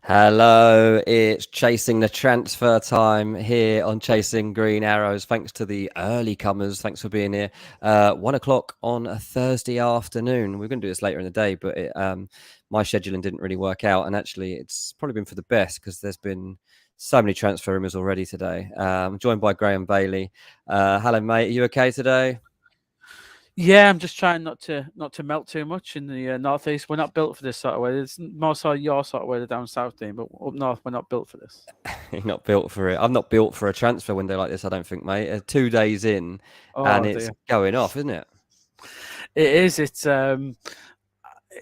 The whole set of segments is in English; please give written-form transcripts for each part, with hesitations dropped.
Hello, it's Chasing the Transfer time here on Chasing Green Arrows. Thanks to the early comers. Thanks for being here. 1 o'clock on a Thursday afternoon. We're going to do this later in the day, but my scheduling didn't really work out. And actually, it's probably been for the best because there's been so many transfer rumours already today. I'm joined by Graeme Bailey. Hello, mate. Are you okay today? Yeah, I'm just trying not to melt too much in the northeast. We're not built for this sort of weather. It's more so your sort of weather down south, Dean, but up north we're not built for this. You're not built for it. I'm not built for a transfer window like this, I don't think, mate. 2 days in and it's going off, isn't it? It is.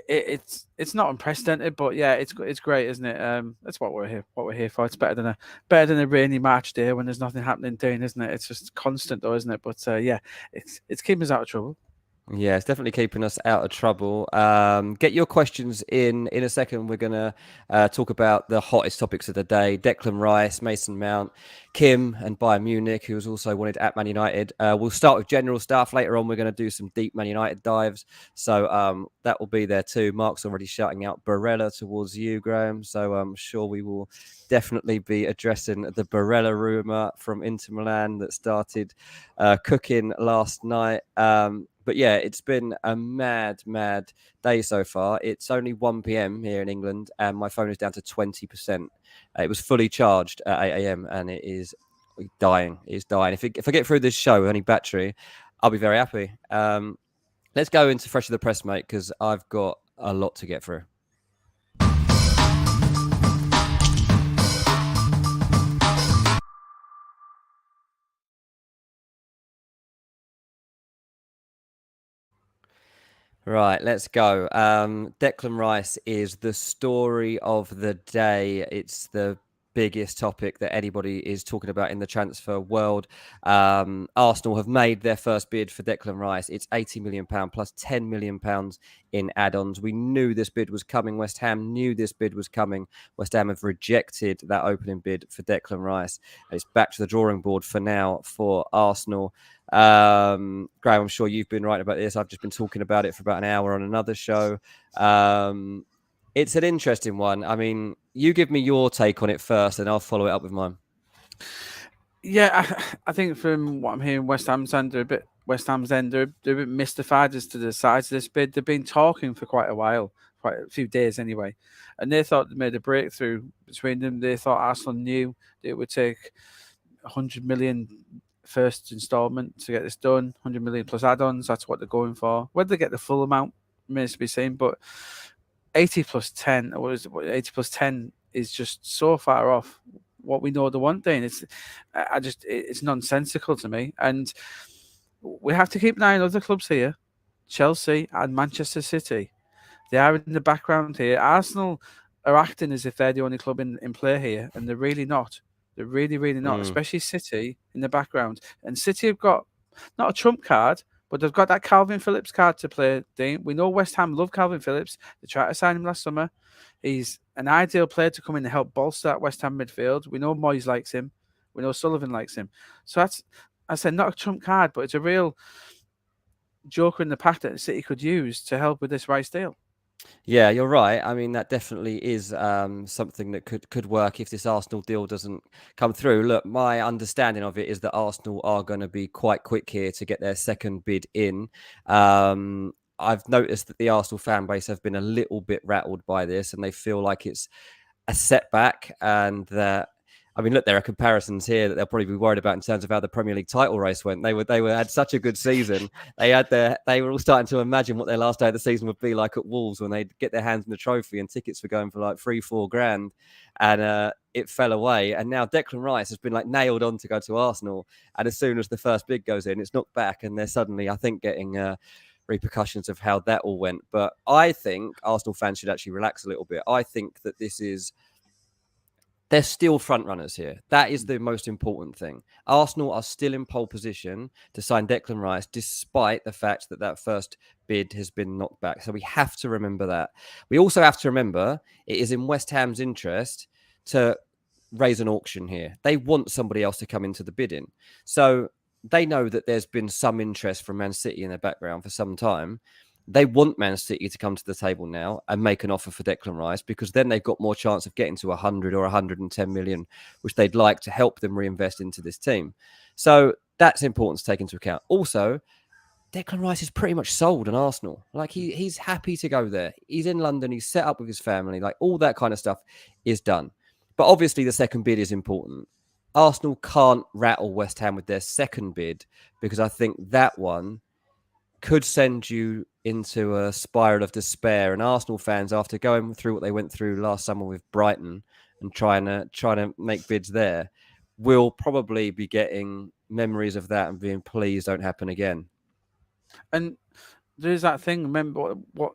It's not unprecedented, but yeah, it's great, isn't it? That's what we're here for. It's better than a rainy March day when there's nothing happening, Dean, isn't it? It's just constant, though, isn't it? But yeah, it's keeping us out of trouble. Yeah, it's definitely keeping us out of trouble. Get your questions in a second. We're going to talk about the hottest topics of the day. Declan Rice, Mason Mount, Kim and Bayern Munich, who was also wanted at Man United. We'll start with general stuff. Later on, we're going to do some deep Man United dives. So that will be there too. Mark's already shouting out Barella towards you, Graeme. So I'm sure we will definitely be addressing the Barella rumour from Inter Milan that started cooking last night. But yeah, it's been a mad day so far. It's only 1 p.m. here in England, and my phone is down to 20%. It was fully charged at 8 a.m. and it is dying. It's dying. If I get through this show with any battery, I'll be very happy. Let's go into Fresh of the Press, mate, because I've got a lot to get through. Right, let's go. Declan Rice is the story of the day. It's the biggest topic that anybody is talking about in the transfer world. Arsenal have made their first bid for Declan Rice. It's £80 million plus £10 million in add-ons. We knew this bid was coming. West Ham knew this bid was coming. West Ham have rejected that opening bid for Declan Rice. It's back to the drawing board for now for Arsenal. Graeme, I'm sure you've been writing about this. I've just been talking about it for about an hour on another show. It's an interesting one. I mean, you give me your take on it first, and I'll follow it up with mine. Yeah, I think from what I'm hearing, West Ham's end, they're a bit mystified as to the size of this bid. They've been talking for quite a while, quite a few days anyway, and they thought they made a breakthrough between them. They thought Arsenal knew it would take 100 million first instalment to get this done, 100 million plus add-ons. That's what they're going for. Whether they get the full amount remains to be seen, but 80 plus 10, or 80 plus 10 is just so far off what we know the one thing. It's nonsensical to me. And we have to keep an eye on other clubs here, Chelsea and Manchester City. They are in the background here. Arsenal are acting as if they're the only club in play here, and they're really not. They're really, really not, especially City in the background. And City have got not a trump card, but they've got that Calvin Phillips card to play, Dean. We know West Ham love Calvin Phillips. They tried to sign him last summer. He's an ideal player to come in and help bolster that West Ham midfield. We know Moyes likes him. We know Sullivan likes him. So that's, I said, not a trump card, but it's a real joker in the pack that City could use to help with this Rice deal. Yeah, you're right. I mean, that definitely is something that could work if this Arsenal deal doesn't come through. Look, my understanding of it is that Arsenal are going to be quite quick here to get their second bid in. I've noticed that the Arsenal fan base have been a little bit rattled by this, and they feel like it's a setback, and that, I mean, look, there are comparisons here that they'll probably be worried about in terms of how the Premier League title race went. They had such a good season. They were all starting to imagine what their last day of the season would be like at Wolves when they'd get their hands on the trophy, and tickets were going for like 3-4 grand, and it fell away. And now Declan Rice has been like nailed on to go to Arsenal, and as soon as the first bid goes in, it's knocked back, and they're suddenly, I think, getting repercussions of how that all went. But I think Arsenal fans should actually relax a little bit. I think that they're still front runners here. That is the most important thing. Arsenal are still in pole position to sign Declan Rice, despite the fact that that first bid has been knocked back. So we have to remember that. We also have to remember it is in West Ham's interest to raise an auction here. They want somebody else to come into the bidding. So they know that there's been some interest from Man City in their background for some time. They want Man City to come to the table now and make an offer for Declan Rice, because then they've got more chance of getting to 100 or 110 million, which they'd like to help them reinvest into this team. So that's important to take into account. Also, Declan Rice is pretty much sold on Arsenal. Like he's happy to go there. He's in London. He's set up with his family. Like all that kind of stuff is done. But obviously the second bid is important. Arsenal can't rattle West Ham with their second bid, because I think that one could send you into a spiral of despair. And Arsenal fans, after going through what they went through last summer with Brighton and trying to make bids there, will probably be getting memories of that and being pleased don't happen again. And there's that thing. Remember what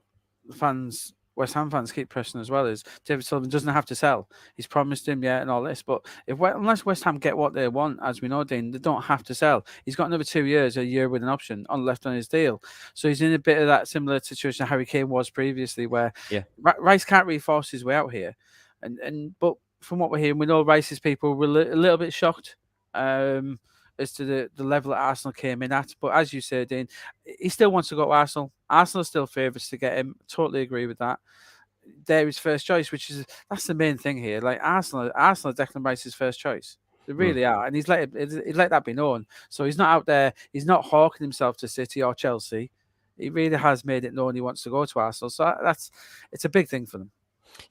fans, West Ham fans, keep pressing as well is David Sullivan doesn't have to sell. He's promised him, and all this. But unless West Ham get what they want, as we know, Dean, they don't have to sell. He's got another 2 years, a year with an option left on his deal. So he's in a bit of that similar situation Harry Kane was previously, where Rice can't really force his way out here. But from what we're hearing, we know Rice's people were a little bit shocked as to the level that Arsenal came in at. But as you said, Dean, he still wants to go to Arsenal. Arsenal are still favourites to get him. Totally agree with that. They're his first choice, that's the main thing here. Like Arsenal are Declan Rice's first choice. They really are. And he's let that be known. So he's not out there, he's not hawking himself to City or Chelsea. He really has made it known he wants to go to Arsenal. So it's a big thing for them.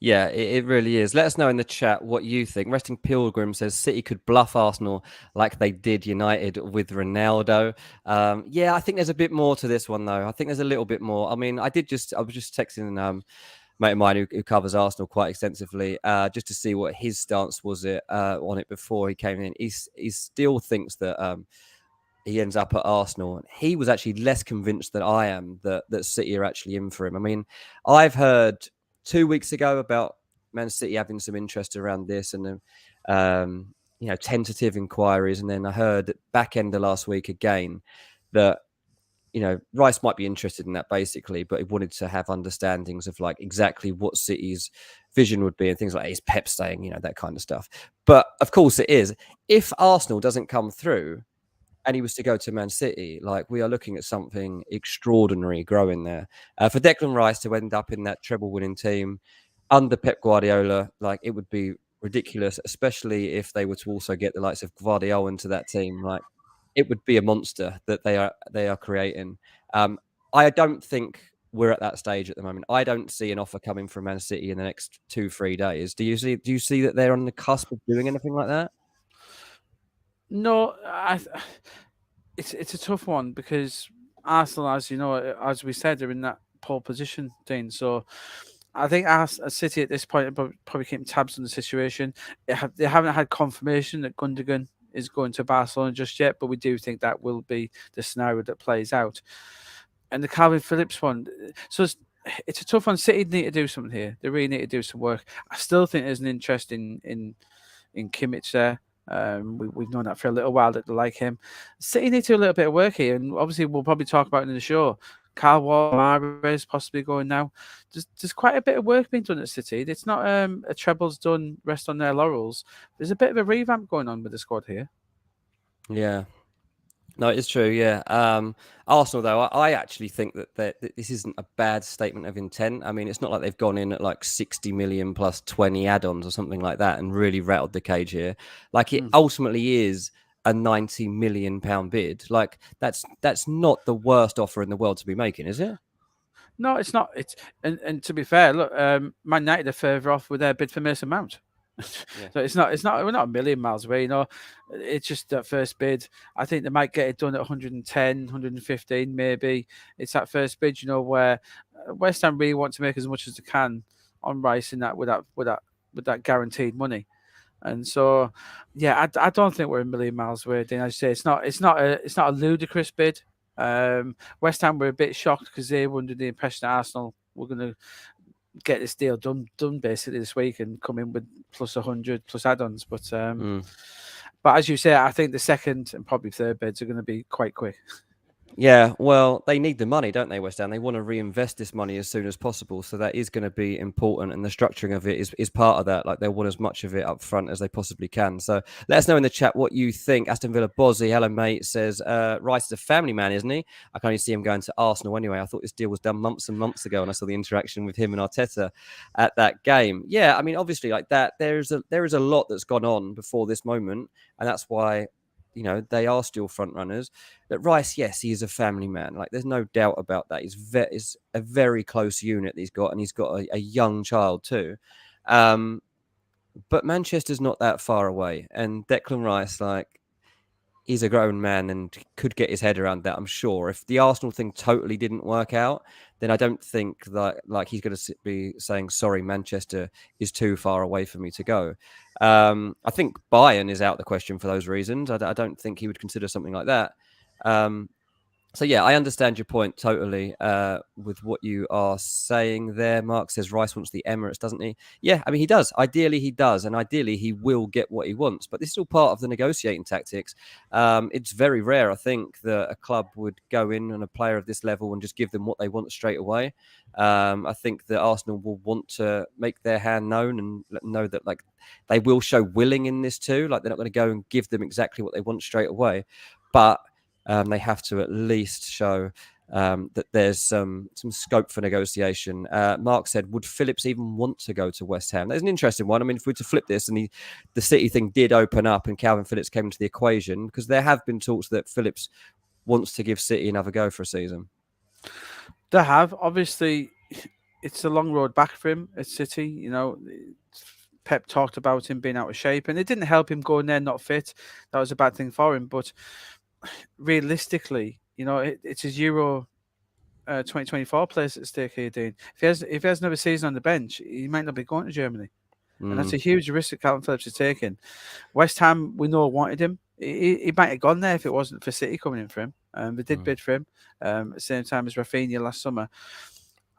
Yeah, it really is. Let us know in the chat what you think. Resting Pilgrim says City could bluff Arsenal like they did United with Ronaldo. I think there's a bit more to this one, though. I think there's a little bit more. I mean, I was just texting mate of mine who covers Arsenal quite extensively, just to see what his stance was on it before he came in. He still thinks that he ends up at Arsenal. He was actually less convinced than I am that City are actually in for him. I mean, I've heard 2 weeks ago about Man City having some interest around this and tentative inquiries, and then I heard back end of last week again that Rice might be interested in that basically, but he wanted to have understandings of like exactly what City's vision would be and things like is Pep staying, that kind of stuff. But of course it is. If Arsenal doesn't come through and he was to go to Man City, like we are looking at something extraordinary growing there. For Declan Rice to end up in that treble-winning team under Pep Guardiola, like it would be ridiculous, especially if they were to also get the likes of Guardiola into that team. Like it would be a monster that they are creating. I don't think we're at that stage at the moment. I don't see an offer coming from Man City in the next 2-3 days. Do you see that they're on the cusp of doing anything like that? No, it's a tough one because Arsenal, as you know, as we said, are in that pole position, Dean. So I think City at this point are probably keeping tabs on the situation. They haven't had confirmation that Gundogan is going to Barcelona just yet, but we do think that will be the scenario that plays out. And the Calvin Phillips one, so it's a tough one. City need to do something here. They really need to do some work. I still think there's an interest in Kimmich there. We've known that for a little while that they like him. City need to do a little bit of work here, and obviously we'll probably talk about it in the show. Carl Walker is possibly going now. There's quite a bit of work being done at City. It's not a treble's done, rest on their laurels. There's a bit of a revamp going on with the squad here. Yeah. No, it's true. Yeah. Arsenal, though, I actually think that this isn't a bad statement of intent. I mean, it's not like they've gone in at like 60 million plus 20 add-ons or something like that and really rattled the cage here. Like it ultimately is a 90 million pound bid. Like that's not the worst offer in the world to be making, is it? No, it's not. And to be fair, look, Man United are further off with their bid for Mason Mount. Yeah. So it's not. We're not a million miles away. It's just that first bid. I think they might get it done at 110, 115, maybe. It's that first bid, where West Ham really want to make as much as they can on Rice in that with that guaranteed money. And so, yeah, I don't think we're a million miles away. Dean, I say it's not a ludicrous bid. West Ham were a bit shocked because they were under the impression that Arsenal were going to get this deal done basically this week and come in with plus 100 plus add-ons. But as you say, I think the second and probably third bids are going to be quite quick. Yeah, well, they need the money, don't they, West Ham? They want to reinvest this money as soon as possible. So that is going to be important. And the structuring of it is part of that. Like, they want as much of it up front as they possibly can. So let us know in the chat what you think. Aston Villa Bozzy, hello, mate, says Rice is a family man, isn't he? I can only see him going to Arsenal anyway. I thought this deal was done months and months ago. And I saw the interaction with him and Arteta at that game. Yeah, I mean, obviously, like that, there is a lot that's gone on before this moment. And that's why, they are still front runners. But Rice, yes, he is a family man. Like, there's no doubt about that. He's a very close unit that he's got, and he's got a young child too. But Manchester's not that far away, and Declan Rice, like, he's a grown man and could get his head around that, I'm sure. If the Arsenal thing totally didn't work out, then I don't think that he's going to be saying, sorry, Manchester is too far away for me to go. I think Bayern is out the question for those reasons. I don't think he would consider something like that. So, yeah, I understand your point totally with what you are saying there. Mark says Rice wants the Emirates, doesn't he? Yeah, I mean, he does. Ideally, he does. And ideally, he will get what he wants. But this is all part of the negotiating tactics. It's very rare, I think, that a club would go in on a player of this level and just give them what they want straight away. I think that Arsenal will want to make their hand known and let them know that, like, they will show willing in this too. Like, they're not going to go and give them exactly what they want straight away. But they have to at least show that there's some scope for negotiation. Mark said, would Phillips even want to go to West Ham? That's an interesting one. I mean, if we were to flip this and the City thing did open up and Calvin Phillips came into the equation, because there have been talks that Phillips wants to give City another go for a season. They have. Obviously, it's a long road back for him at City. Pep talked about him being out of shape, and it didn't help him going there not fit. That was a bad thing for him. But realistically, it's his Euro 2024 place at stake here, Dean. If he has another season on the bench, he might not be going to Germany. And that's a huge risk that Calvin Phillips is taking. West Ham, we know, wanted him. He might have gone there if it wasn't for City coming in for him. They did bid for him at the same time as Rafinha last summer.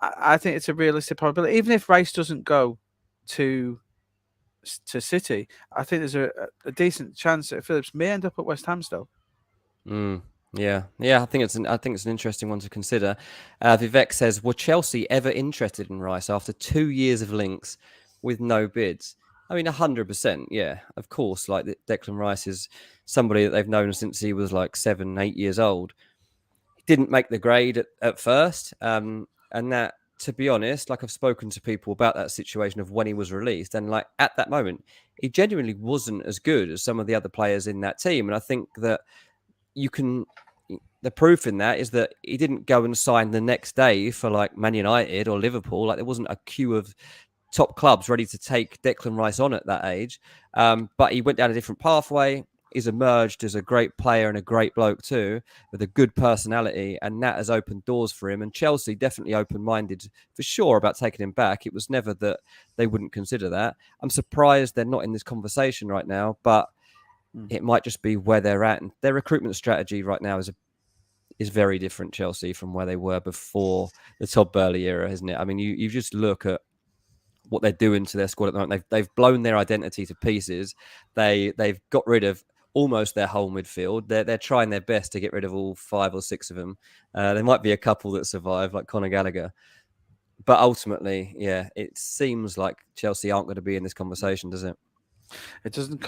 I think it's a realistic probability. Even if Rice doesn't go to City, I think there's a decent chance that Phillips may end up at West Ham still. Yeah. I think it's an interesting one to consider. Vivek says, were Chelsea ever interested in Rice after 2 years of links with no bids? I mean, 100%. Yeah, of course. Like, Declan Rice is somebody that they've known since he was like 7, 8 years old. He didn't make the grade at first, and that, to be honest, like, I've spoken to people about that situation of when he was released, and like at that moment, he genuinely wasn't as good as some of the other players in that team, and I think that the proof in that is that he didn't go and sign the next day for like Man United or Liverpool. Like, there wasn't a queue of top clubs ready to take Declan Rice on at that age. But he went down a different pathway. He's emerged as a great player and a great bloke too, with a good personality, and that has opened doors for him. And Chelsea definitely open-minded for sure about taking him back. It was never that they wouldn't consider that. I'm surprised they're not in this conversation right now, but it might just be where they're at. And their recruitment strategy right now is very different, Chelsea, from where they were before the Todd Boehly era, isn't it? I mean, you just look at what they're doing to their squad at the moment. They've blown their identity to pieces. They've got rid of almost their whole midfield. They're trying their best to get rid of all 5 or 6 of them. There might be a couple that survive, like Conor Gallagher. But ultimately, yeah, it seems like Chelsea aren't going to be in this conversation, does it? It doesn't.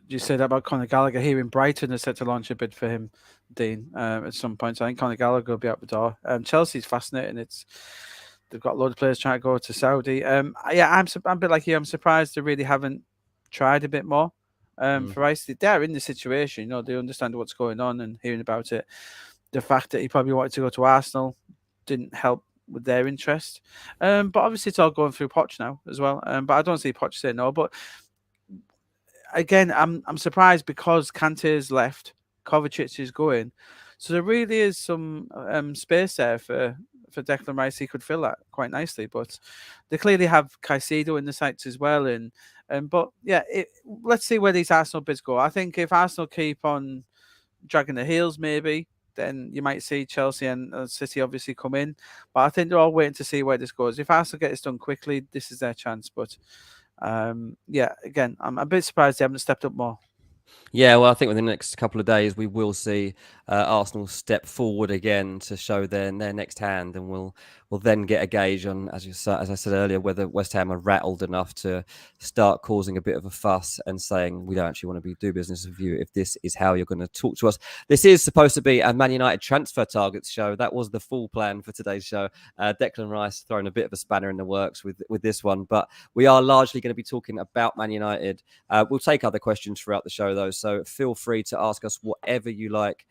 You said that about Conor Gallagher here in Brighton is set to launch a bid for him, Dean, at some point. So I think Conor Gallagher will be out the door. Chelsea's fascinating. They've got a lot of players trying to go to Saudi. I'm a bit like you. I'm surprised they really haven't tried a bit more. For Rice, they're in the situation. They understand what's going on and hearing about it. The fact that he probably wanted to go to Arsenal didn't help with their interest. But obviously it's all going through Poch now as well. But I don't see Poch saying no. But again, I'm surprised because Kante's left, Kovacic is going, so there really is some space there for Declan Rice. He could fill that quite nicely, but they clearly have Caicedo in the sights as well. But yeah, let's see where these Arsenal bids go. I think if Arsenal keep on dragging their heels, maybe then you might see Chelsea and City obviously come in. But I think they're all waiting to see where this goes. If Arsenal get this done quickly, this is their chance. But again, I'm a bit surprised they haven't stepped up more. Yeah, well, I think within the next couple of days we will see Arsenal step forward again to show their next hand, and we'll then get a gauge on, as I said earlier, whether West Ham are rattled enough to start causing a bit of a fuss and saying we don't actually want to do business with you if this is how you're going to talk to us. This is supposed to be a Man United transfer targets show. That was the full plan for today's show. Declan Rice throwing a bit of a spanner in the works with this one, but we are largely going to be talking about Man United. We'll take other questions throughout the show though, so feel free to ask us whatever you like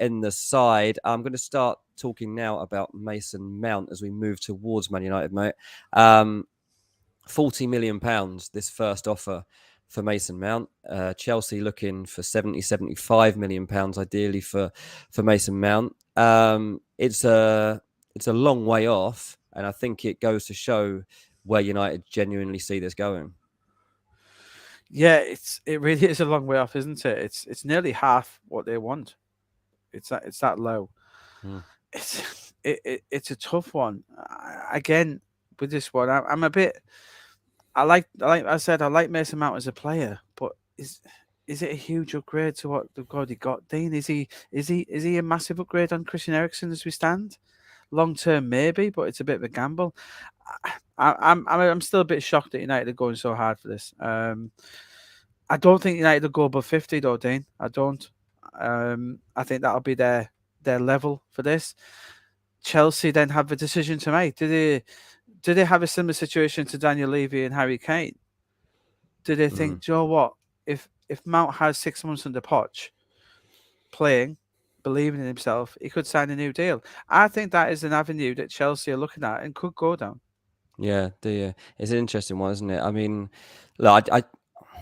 in the side. I'm going to start talking now about Mason Mount as we move towards Man United, mate. £40 million, this first offer for Mason Mount. Chelsea looking for 75 million pounds ideally for Mason Mount. It's a long way off, and I think it goes to show where United genuinely see this going. Yeah, it really is a long way off, isn't it? It's nearly half what they want. It's that low. It's a tough one. Again, with this one, I'm a bit. Like I said, I like Mason Mount as a player, but is it a huge upgrade to what they've already got? Dean, is he a massive upgrade on Christian Eriksen as we stand? Long term, maybe, but it's a bit of a gamble. I'm still a bit shocked that United are going so hard for this. I don't think United will go above 50 though, Dean. I don't. I think that'll be their level for this. Chelsea then have a decision to make. Do they have a similar situation to Daniel Levy and Harry Kane? Do they think, do you know what? If Mount has 6 months under Poch, playing, believing in himself, he could sign a new deal. I think that is an avenue that Chelsea are looking at and could go down. Yeah, it's an interesting one, isn't it? I mean, look,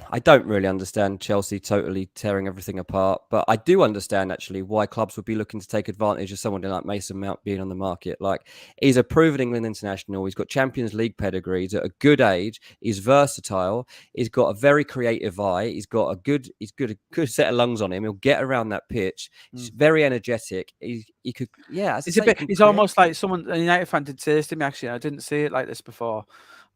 I don't really understand Chelsea totally tearing everything apart, but I do understand actually why clubs would be looking to take advantage of someone like Mason Mount being on the market. Like, he's a proven England international. He's got Champions League pedigree. He's at a good age. He's versatile. He's got a very creative eye. He's got a good set of lungs on him. He'll get around that pitch. He's very energetic. He could, yeah. It's almost like someone, a United fan did say this to me actually. I didn't see it like this before.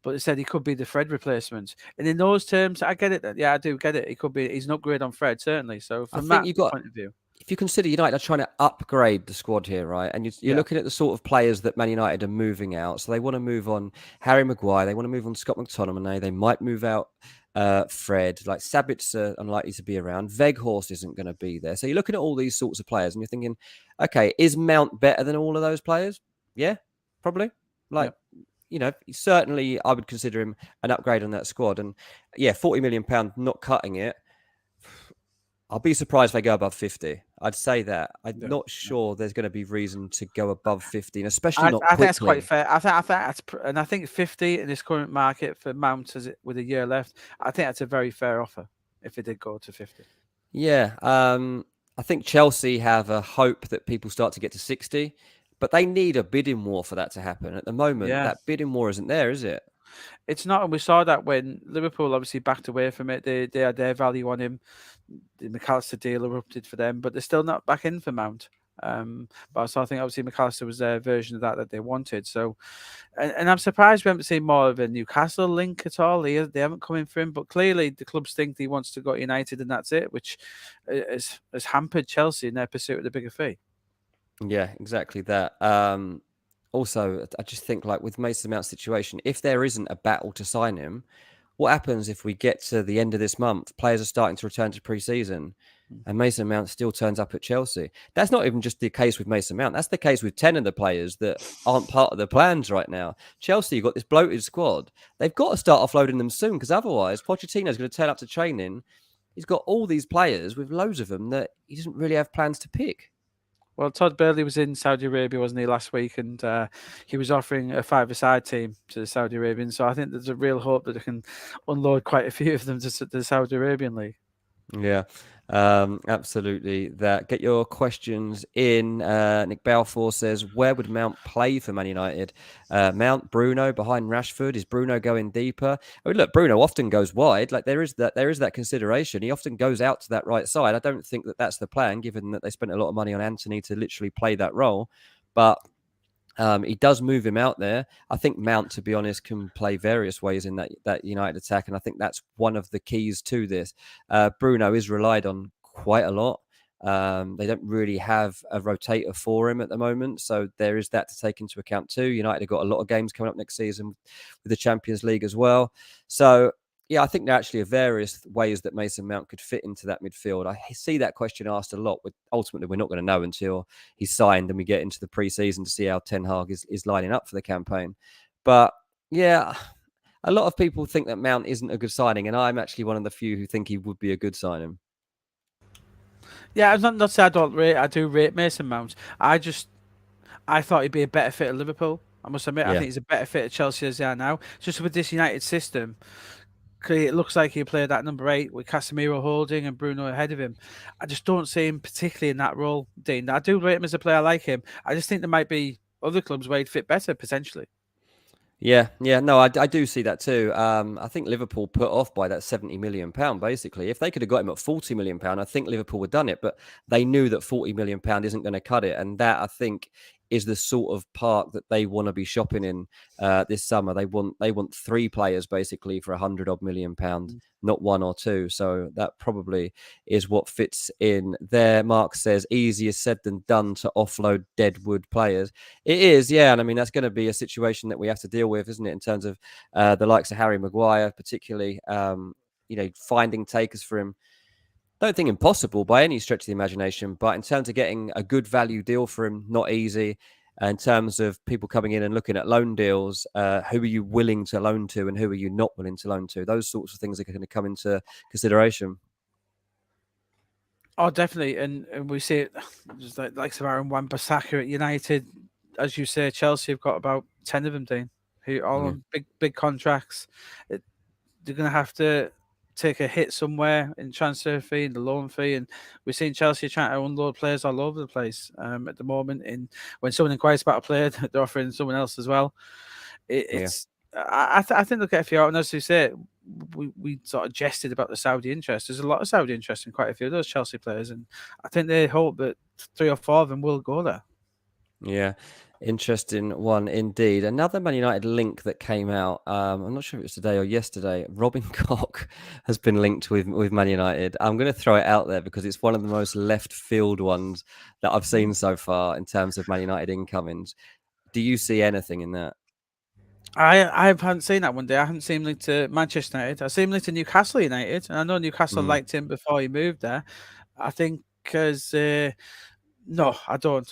But they said he could be the Fred replacement. And in those terms, I get it. Yeah, I do get it. He could be. He's an upgrade on Fred, certainly. So from that point of view. If you consider United are trying to upgrade the squad here, right? And you're looking at the sort of players that Man United are moving out. So they want to move on Harry Maguire. They want to move on Scott McTominay. They might move out Fred. Like Sabitzer unlikely to be around. Weghorst isn't going to be there. So you're looking at all these sorts of players and you're thinking, okay, is Mount better than all of those players? Yeah, probably. You know, certainly I would consider him an upgrade on that squad. And yeah, £40 million, not cutting it. I'll be surprised if they go above 50. I'd say that. I'm not sure there's going to be reason to go above 50, and especially not quickly. I think that's quite fair. I think 50 in this current market for Mount with a year left, I think that's a very fair offer if it did go to 50. Yeah. I think Chelsea have a hope that people start to get to 60. But they need a bidding war for that to happen. At the moment, that bidding war isn't there, is it? It's not, and we saw that when Liverpool obviously backed away from it. They had their value on him. The McAllister deal erupted for them, but they're still not back in for Mount. But I think obviously McAllister was their version of that they wanted. So, and I'm surprised we haven't seen more of a Newcastle link at all. They haven't come in for him, but clearly the clubs think he wants to go to United, and that's it, which has hampered Chelsea in their pursuit of the bigger fee. Yeah, exactly that. Also, I just think like with Mason Mount's situation, if there isn't a battle to sign him, what happens if we get to the end of this month, players are starting to return to pre-season and Mason Mount still turns up at Chelsea? That's not even just the case with Mason Mount. That's the case with 10 of the players that aren't part of the plans right now. Chelsea, you've got this bloated squad. They've got to start offloading them soon because otherwise Pochettino's going to turn up to training. He's got all these players with loads of them that he doesn't really have plans to pick. Well, Todd Bailey was in Saudi Arabia, wasn't he, last week? And he was offering a five-a-side team to the Saudi Arabians. So I think there's a real hope that they can unload quite a few of them to the Saudi Arabian league. Yeah. Absolutely. That. Get your questions in. Nick Balfour says, where would Mount play for Man United? Mount, Bruno behind Rashford. Is Bruno going deeper? I mean, look, Bruno often goes wide. Like there is that consideration. He often goes out to that right side. I don't think that that's the plan, given that they spent a lot of money on Anthony to literally play that role. But he does move him out there. I think Mount, to be honest, can play various ways in that United attack, and I think that's one of the keys to this. Bruno is relied on quite a lot. They don't really have a rotator for him at the moment, so there is that to take into account too. United have got a lot of games coming up next season with the Champions League as well. So yeah, I think there actually are various ways that Mason Mount could fit into that midfield. I see that question asked a lot. But ultimately, we're not going to know until he's signed and we get into the pre-season to see how Ten Hag is lining up for the campaign. But yeah, a lot of people think that Mount isn't a good signing, and I'm actually one of the few who think he would be a good signing. Yeah, I'm not saying I do rate Mason Mount. I thought he'd be a better fit at Liverpool. I must admit, I think he's a better fit at Chelsea as they are now. Just with this United system, it looks like he'll play that number 8 with Casemiro holding and Bruno ahead of him. I just don't see him particularly in that role, Dean. I do rate him as a player. I like him. I just think there might be other clubs where he'd fit better potentially. Yeah, no, I do see that too. I think Liverpool put off by that £70 million, basically. If they could have got him at £40 million, I think Liverpool would have done it, but they knew that £40 million isn't going to cut it. And that, I think, is the sort of park that they want to be shopping in this summer. They want 3 players, basically, for £100 million, not 1 or 2. So that probably is what fits in there. Mark says, easier said than done to offload deadwood players. It is, yeah. And I mean, that's going to be a situation that we have to deal with, isn't it? In terms of the likes of Harry Maguire, particularly, finding takers for him. Don't think impossible by any stretch of the imagination, but in terms of getting a good value deal for him, not easy. In terms of people coming in and looking at loan deals, who are you willing to loan to and who are you not willing to loan to? Those sorts of things are going to come into consideration. Oh, definitely, and we see it just like Aaron Wan-Bissaka at United. As you say, Chelsea have got about 10 of them, Dean, who all on big contracts. They're going to have to take a hit somewhere in transfer fee and the loan fee, and we're seeing Chelsea trying to unload players all over the place at the moment. And when someone inquires about a player, they're offering someone else as well. I think they'll get a few out. And as you say, we sort of jested about the Saudi interest. There's a lot of Saudi interest in quite a few of those Chelsea players, and I think they hope that 3 or 4 of them will go there. Yeah, interesting one indeed. Another Man United link that came out. I'm not sure if it was today or yesterday. Robin Koch has been linked with Man United. I'm going to throw it out there because it's one of the most left field ones that I've seen so far in terms of Man United incomings. Do you see anything in that? I haven't seen that one day. I haven't seen him linked to Manchester United. I've seen him linked to Newcastle United, and I know Newcastle liked him before he moved there. I think because no, I don't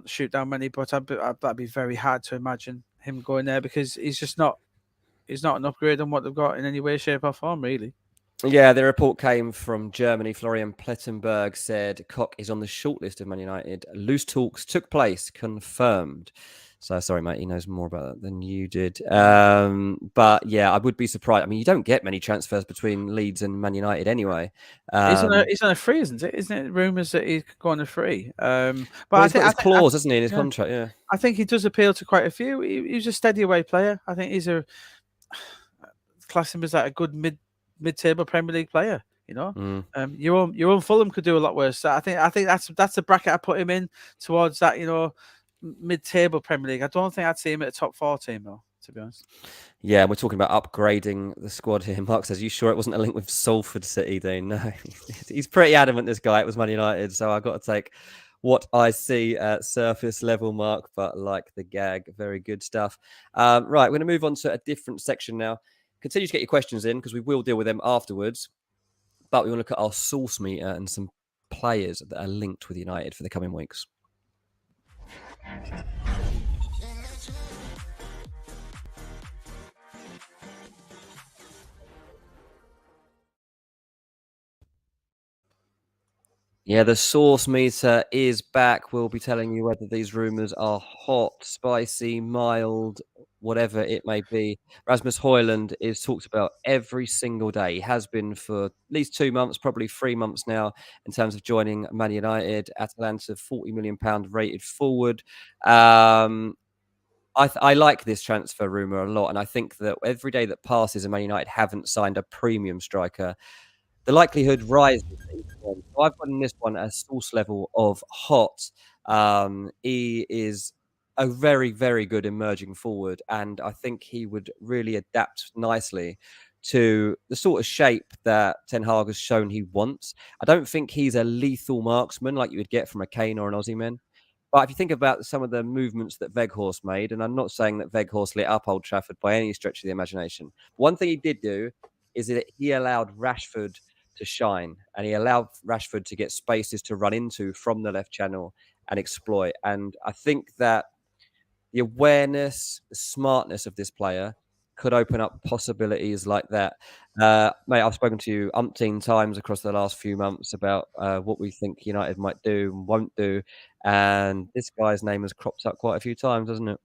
shoot down many, but that'd be very hard to imagine him going there because he's not an upgrade on what they've got in any way, shape, or form, really. Yeah, the report came from Germany. Florian Plettenberg said Koch is on the shortlist of Man United. Loose talks took place, confirmed. So sorry, mate. He knows more about that than you did. But yeah, I would be surprised. I mean, you don't get many transfers between Leeds and Man United anyway. He's on a free, isn't it? Isn't it rumours that he's going on a free? But he's got his clause, hasn't he, in his contract? Yeah, I think he does appeal to quite a few. He's a steady away player. I think he's class him as a good mid-table Premier League player. You know, your own Fulham could do a lot worse. So I think that's the bracket I put him in towards that. You know, mid-table Premier League. I don't think I'd see him at a top 4 team though, to be honest. Yeah, we're talking about upgrading the squad here. Mark says, you sure it wasn't a link with Salford City, Dean? No, he's pretty adamant, this guy. It was Man United, so I've got to take what I see at surface level, Mark, but like the gag. Very good stuff. Right, we're going to move on to a different section now. Continue to get your questions in because we will deal with them afterwards. But we want to look at our source meter and some players that are linked with United for the coming weeks. Yeah, the source meter is back. We'll be telling you whether these rumours are hot, spicy, mild, whatever it may be. Rasmus Hojlund is talked about every single day. He has been for at least 2 months, probably 3 months now, in terms of joining Man United. Atalanta, £40 million rated forward. I like this transfer rumour a lot, and I think that every day that passes and Man United haven't signed a premium striker, the likelihood rises that he's gone. So I've got in this one a source level of hot. He is a very, very good emerging forward, and I think he would really adapt nicely to the sort of shape that Ten Hag has shown he wants. I don't think he's a lethal marksman like you would get from a Kane or an Osimhen. But if you think about some of the movements that Weghorst made, and I'm not saying that Weghorst lit up Old Trafford by any stretch of the imagination, one thing he did do is that he allowed Rashford to shine, and he allowed Rashford to get spaces to run into from the left channel and exploit. And I think that the awareness, the smartness of this player could open up possibilities like that. Mate, I've spoken to you umpteen times across the last few months about what we think United might do and won't do. And this guy's name has cropped up quite a few times, hasn't it?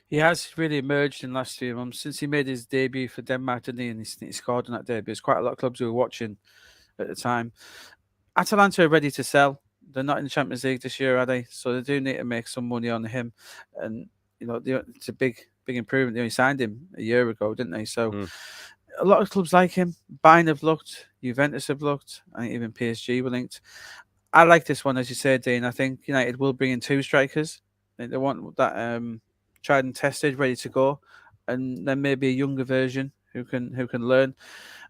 He has really emerged in the last few months since he made his debut for Denmark, didn't he? And he scored on that debut. There's quite a lot of clubs who were watching at the time. Atalanta are ready to sell. They're not in the Champions League this year, are they? So they do need to make some money on him. And it's a big improvement. They only signed him a year ago, didn't they? So a lot of clubs like him. Bayern have looked, Juventus have looked, I think even PSG were linked. I like this one, as you said, Dean. I think United will bring in 2 strikers. They want that tried and tested, ready to go, and then maybe a younger version who can learn.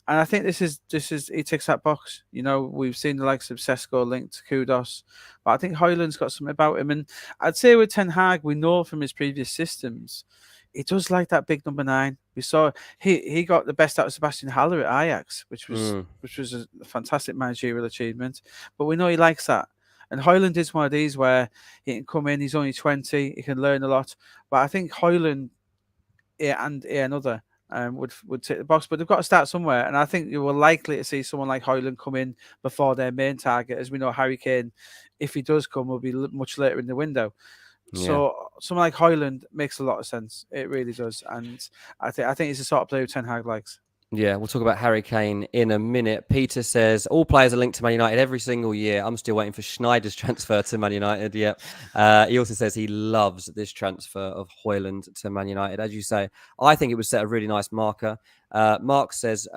And I think this is he ticks that box. We've seen the likes of Sesko linked to Kudos, but I think Hojlund's got something about him. And I'd say with Ten Hag, we know from his previous systems, he does like that big number 9. We saw he got the best out of Sebastian Haller at Ajax, which was a fantastic managerial achievement. But we know he likes that. And Hojlund is one of these where he can come in. He's only 20. He can learn a lot. But I think Hojlund and another would tick the box. But they've got to start somewhere. And I think you were likely to see someone like Hojlund come in before their main target. As we know, Harry Kane, if he does come, will be much later in the window. Yeah. So someone like Hojlund makes a lot of sense. It really does. And I think he's the sort of player who Ten Hag likes. Yeah, we'll talk about Harry Kane in a minute. Peter says, all players are linked to Man United every single year. I'm still waiting for Schneider's transfer to Man United. Yep. He also says he loves this transfer of Hojlund to Man United. As you say, I think it would set a really nice marker. Mark says,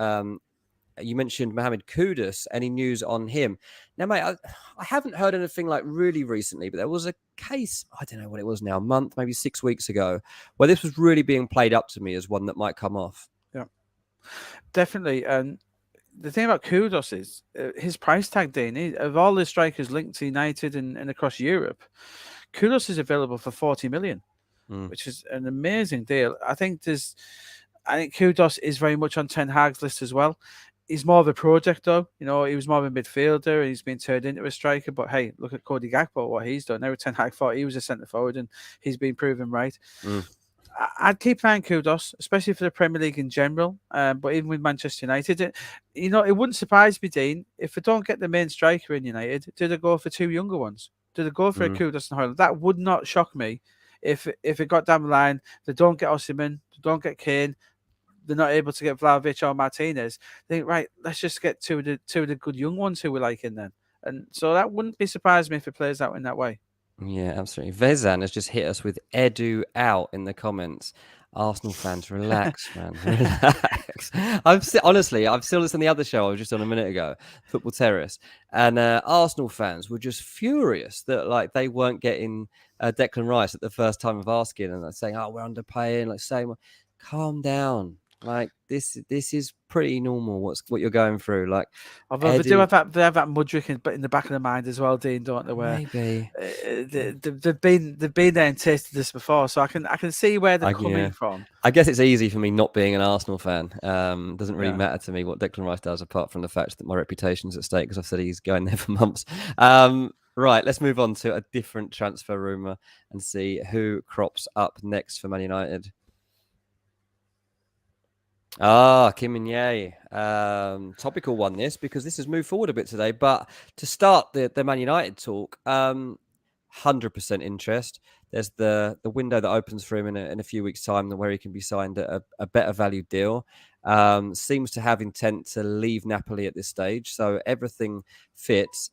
you mentioned Mohamed Kudus. Any news on him? Now, mate, I haven't heard anything like really recently, but there was a case, I don't know what it was now, a month, maybe 6 weeks ago, where this was really being played up to me as one that might come off. Yeah. Definitely. And the thing about Kudos is his price tag, Dean, of all the strikers linked to United and across Europe, Kudos is available for 40 million, which is an amazing deal. I think Kudos is very much on Ten Hag's list as well. He's more of a project, though. He was more of a midfielder. He's been turned into a striker. But hey, look at Cody Gakpo, what he's done. Now Ten Hag thought he was a centre forward, and he's been proven right. I'd keep an eye on Kudos, especially for the Premier League in general. But even with Manchester United, it wouldn't surprise me, Dean, if they don't get the main striker in United, do they go for 2 younger ones? Do they go for a Kudos and Hojlund? That would not shock me if it got down the line. They don't get Osimhen, they don't get Kane, they're not able to get Vlahovic or Martinez. They think, right, let's just get two of the good young ones who we like in then. And so that wouldn't be surprised me if it plays out in that way. Yeah, absolutely. Vezan has just hit us with Edu out in the comments. Arsenal fans, relax, man. Relax. Honestly, I've seen this on the other show I was just on a minute ago, Football Terrace, and Arsenal fans were just furious that they weren't getting Declan Rice at the first time of asking, and saying, "Oh, we're underpaying." Saying, "Calm down." This is pretty normal. What you're going through, Although they have that Mudryk in the back of their mind as well, Dean, don't they? Where maybe they've been there and tasted this before, so I can see where they're coming from. I guess it's easy for me not being an Arsenal fan. Doesn't really matter to me what Declan Rice does, apart from the fact that my reputation's at stake because I've said he's going there for months. Right, let's move on to a different transfer rumor and see who crops up next for Man United. Kim Min-jae. Topical one, this, because this has moved forward a bit today. But to start the Man United talk, 100% interest. There's the window that opens for him in a few weeks' time, where he can be signed at a better value deal. Seems to have intent to leave Napoli at this stage, so everything fits.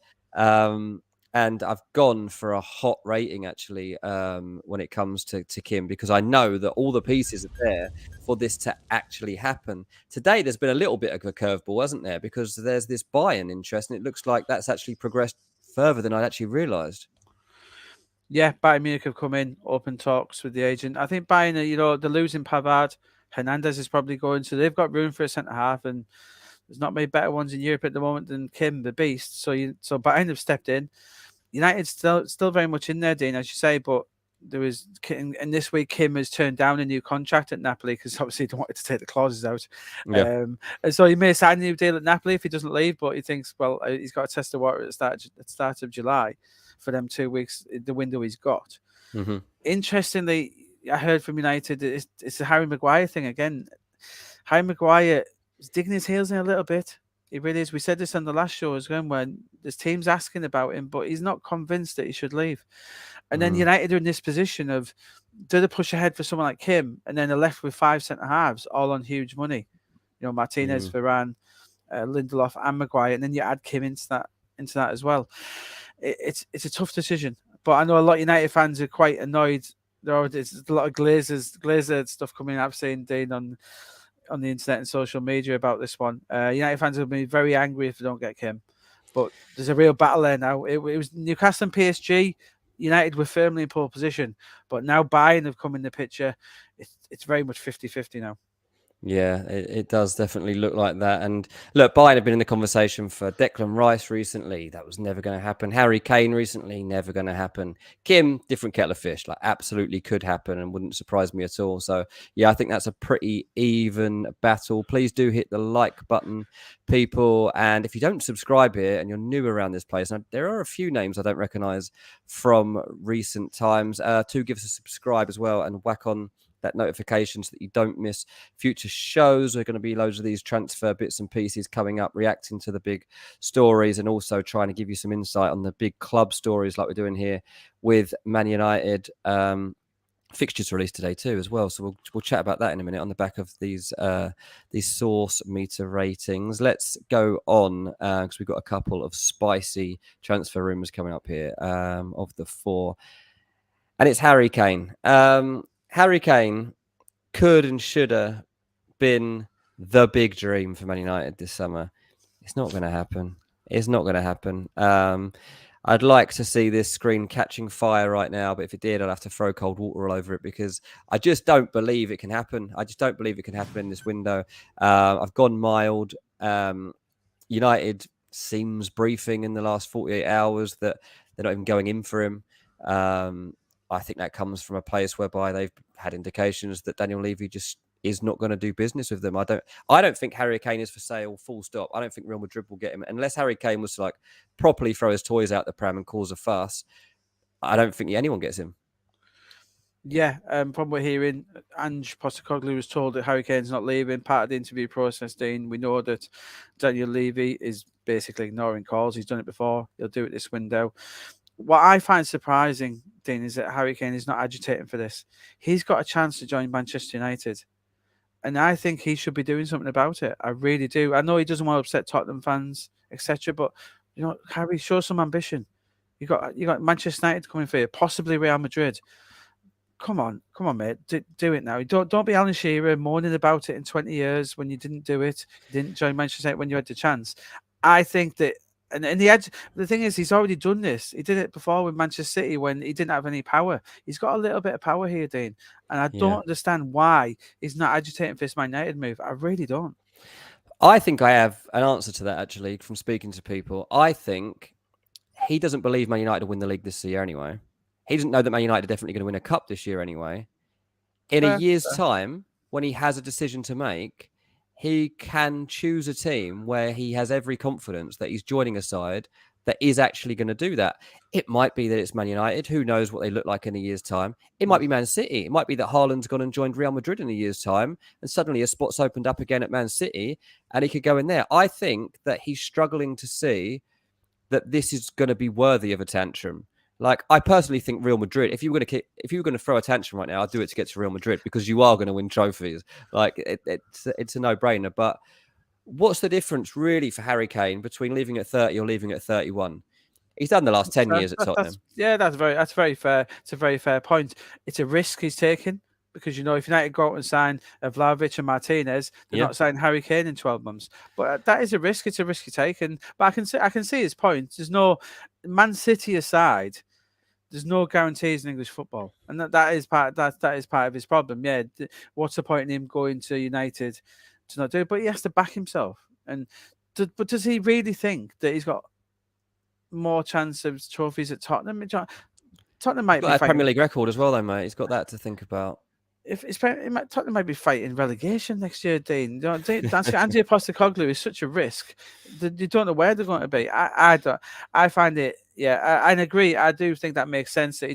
And I've gone for a hot rating, actually, when it comes to Kim, because I know that all the pieces are there for this to actually happen. Today, there's been a little bit of a curveball, hasn't there? Because there's this Bayern interest, and it looks like that's actually progressed further than I'd actually realised. Yeah, Bayern Munich have come in, open talks with the agent. I think Bayern, they're losing Pavard. Hernandez is probably going, so they've got room for a centre half, and there's not many better ones in Europe at the moment than Kim, the beast. So Bayern have stepped in. United's still very much in there, Dean, as you say, but there was, and this week Kim has turned down a new contract at Napoli because obviously he wanted to take the clauses out. Yeah. And so he may sign a new deal at Napoli if he doesn't leave, but he thinks, well, he's got to test the water at the start of July for them 2 weeks, the window he's got. Mm-hmm. Interestingly, I heard from United, it's the Harry Maguire thing again. Harry Maguire is digging his heels in a little bit. He really is. We said this on the last show as well, when there's teams asking about him, but he's not convinced that he should leave. And then United are in this position of, do they push ahead for someone like Kim, and then they're left with 5 centre halves, all on huge money? Martinez, Varane, Lindelof, and Maguire, and then you add Kim into that as well. It's a tough decision, but I know a lot of United fans are quite annoyed. There's a lot of Glazer stuff coming. I've seen, Dean, on the internet and social media about this one. United fans will be very angry if they don't get Kim, but there's a real battle there now. It was Newcastle and PSG. United were firmly in pole position, but now Bayern have come in the picture. It's very much 50-50 now. Yeah, it does definitely look like that. And look, Bayern have been in the conversation for Declan Rice recently. That was never going to happen. Harry Kane recently, never going to happen. Kim, different kettle of fish, like absolutely could happen and wouldn't surprise me at all. So yeah, I think that's a pretty even battle. Please do hit the like button, people. And if you don't subscribe here and you're new around this place, now there are a few names I don't recognize from recent times. Do give us a subscribe as well and whack on that notification so that you don't miss future shows. There are going to be loads of these transfer bits and pieces coming up, reacting to the big stories and also trying to give you some insight on the big club stories like we're doing here with Man United. Fixtures released today too as well, so we'll chat about that in a minute on the back of these source meter ratings. Let's go on because we've got a couple of spicy transfer rumours coming up here of the 4, and it's Harry Kane. Harry Kane could and should have been the big dream for Man United this summer. It's not going to happen. It's not going to happen. I'd like to see this screen catching fire right now, but if it did, I'd have to throw cold water all over it because I just don't believe it can happen. I just don't believe it can happen in this window. I've gone mild. United seems briefing in the last 48 hours that they're not even going in for him. I think that comes from a place whereby they've had indications that Daniel Levy just is not going to do business with them. I don't think Harry Kane is for sale, full stop. I don't think Real Madrid will get him. Unless Harry Kane was to like properly throw his toys out the pram and cause a fuss, I don't think anyone gets him. Yeah, from what we're hearing, Ange Postecoglou was told that Harry Kane's not leaving. Part of the interview process, Dean, we know that Daniel Levy is basically ignoring calls. He's done it before. He'll do it this window. What I find surprising, Dean, is that Harry Kane is not agitating for this. He's got a chance to join Manchester United, and I think he should be doing something about it. I really do. I know he doesn't want to upset Tottenham fans, etc. But Harry, show some ambition. You got Manchester United coming for you, possibly Real Madrid. Come on, mate. Do it now. Don't be Alan Shearer moaning about it in 20 years when you didn't do it. You didn't join Manchester United when you had the chance. I think that. And the thing is, he's already done this. He did it before with Manchester City when he didn't have any power. He's got a little bit of power here, Dean. And I don't understand why he's not agitating for this Man United move. I really don't. I think I have an answer to that, actually, from speaking to people. I think he doesn't believe Man United will win the league this year anyway. He doesn't know that Man United are definitely going to win a cup this year anyway. In a year's time, when he has a decision to make, he can choose a team where he has every confidence that he's joining a side that is actually going to do that. It might be that it's Man United. Who knows what they look like in a year's time? It might be Man City. It might be that Haaland's gone and joined Real Madrid in a year's time, and suddenly a spot's opened up again at Man City, and he could go in there. I think that he's struggling to see that this is going to be worthy of a tantrum. Like, I personally think Real Madrid, if you were going to throw a tantrum right now, I'd do it to get to Real Madrid because you are going to win trophies. Like, it's a no-brainer. But what's the difference really for Harry Kane between leaving at 30 or leaving at 31? He's done the last 10 years at Tottenham. That's very fair. It's a very fair point. It's a risk he's taking because if United go out and sign Vlahovic and Martinez, they're not signing Harry Kane in 12 months. But that is a risk. It's a risk you're taking. But I can see his point. There's no Man City aside. There's no guarantees in English football, and that is part of his problem. Yeah, what's the point in him going to United to not do it? But he has to back himself. And but does he really think that he's got more chance of trophies at Tottenham? Tottenham might be a Premier League record as well, though, mate. He's got that to think about. Tottenham might be fighting relegation next year, Dean. Andrea Postecoglou is such a risk. You don't know where they're going to be. I find it. Yeah, I agree. I do think that makes sense that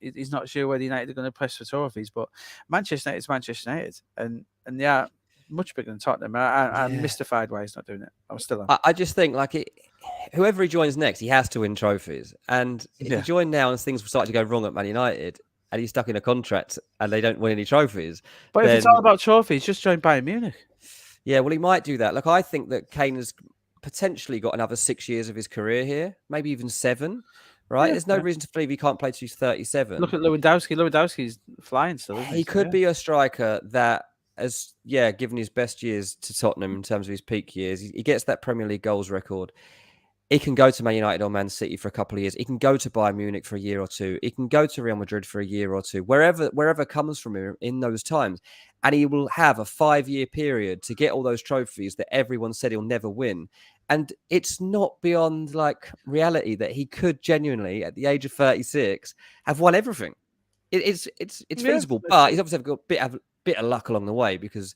he's not sure whether United are going to press for trophies. But Manchester United is Manchester United, and yeah, much bigger than Tottenham. I'm mystified why he's not doing it. I'm still on. I just think whoever he joins next, he has to win trophies. And if he joined now and things start to go wrong at Man United, and he's stuck in a contract and they don't win any trophies. But if it's all about trophies, just join Bayern Munich. Yeah, well, he might do that. Look, I think that Kane has potentially got another 6 years of his career here, maybe even 7, right? There's no reason to believe he can't play till he's 37. Look at Lewandowski. Lewandowski's flying still, isn't he? He could be a striker that has, given his best years to Tottenham in terms of his peak years. He gets that Premier League goals record. He can go to Man United or Man City for a couple of years. He can go to Bayern Munich for a year or two. He can go to Real Madrid for a year or two, wherever comes from him in those times. And he will have a 5-year period to get all those trophies that everyone said he'll never win. And it's not beyond reality that he could genuinely, at the age of 36, have won everything. It's feasible, but he's obviously got a bit of luck along the way because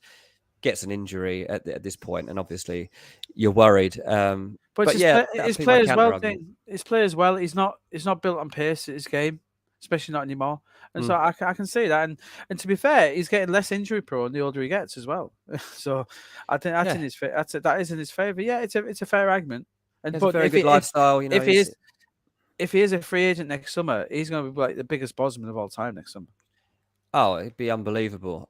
gets an injury at this point, and obviously you're worried. But his play as well. His play as well. He's not built on pace at his game, especially not anymore. And so I can see that. And to be fair, he's getting less injury prone the older he gets as well. So I think that's in his that is in his favour. Yeah, it's a fair argument. And it's a very good lifestyle. If he is a free agent next summer, he's going to be like the biggest Bosman of all time next summer. Oh, it'd be unbelievable.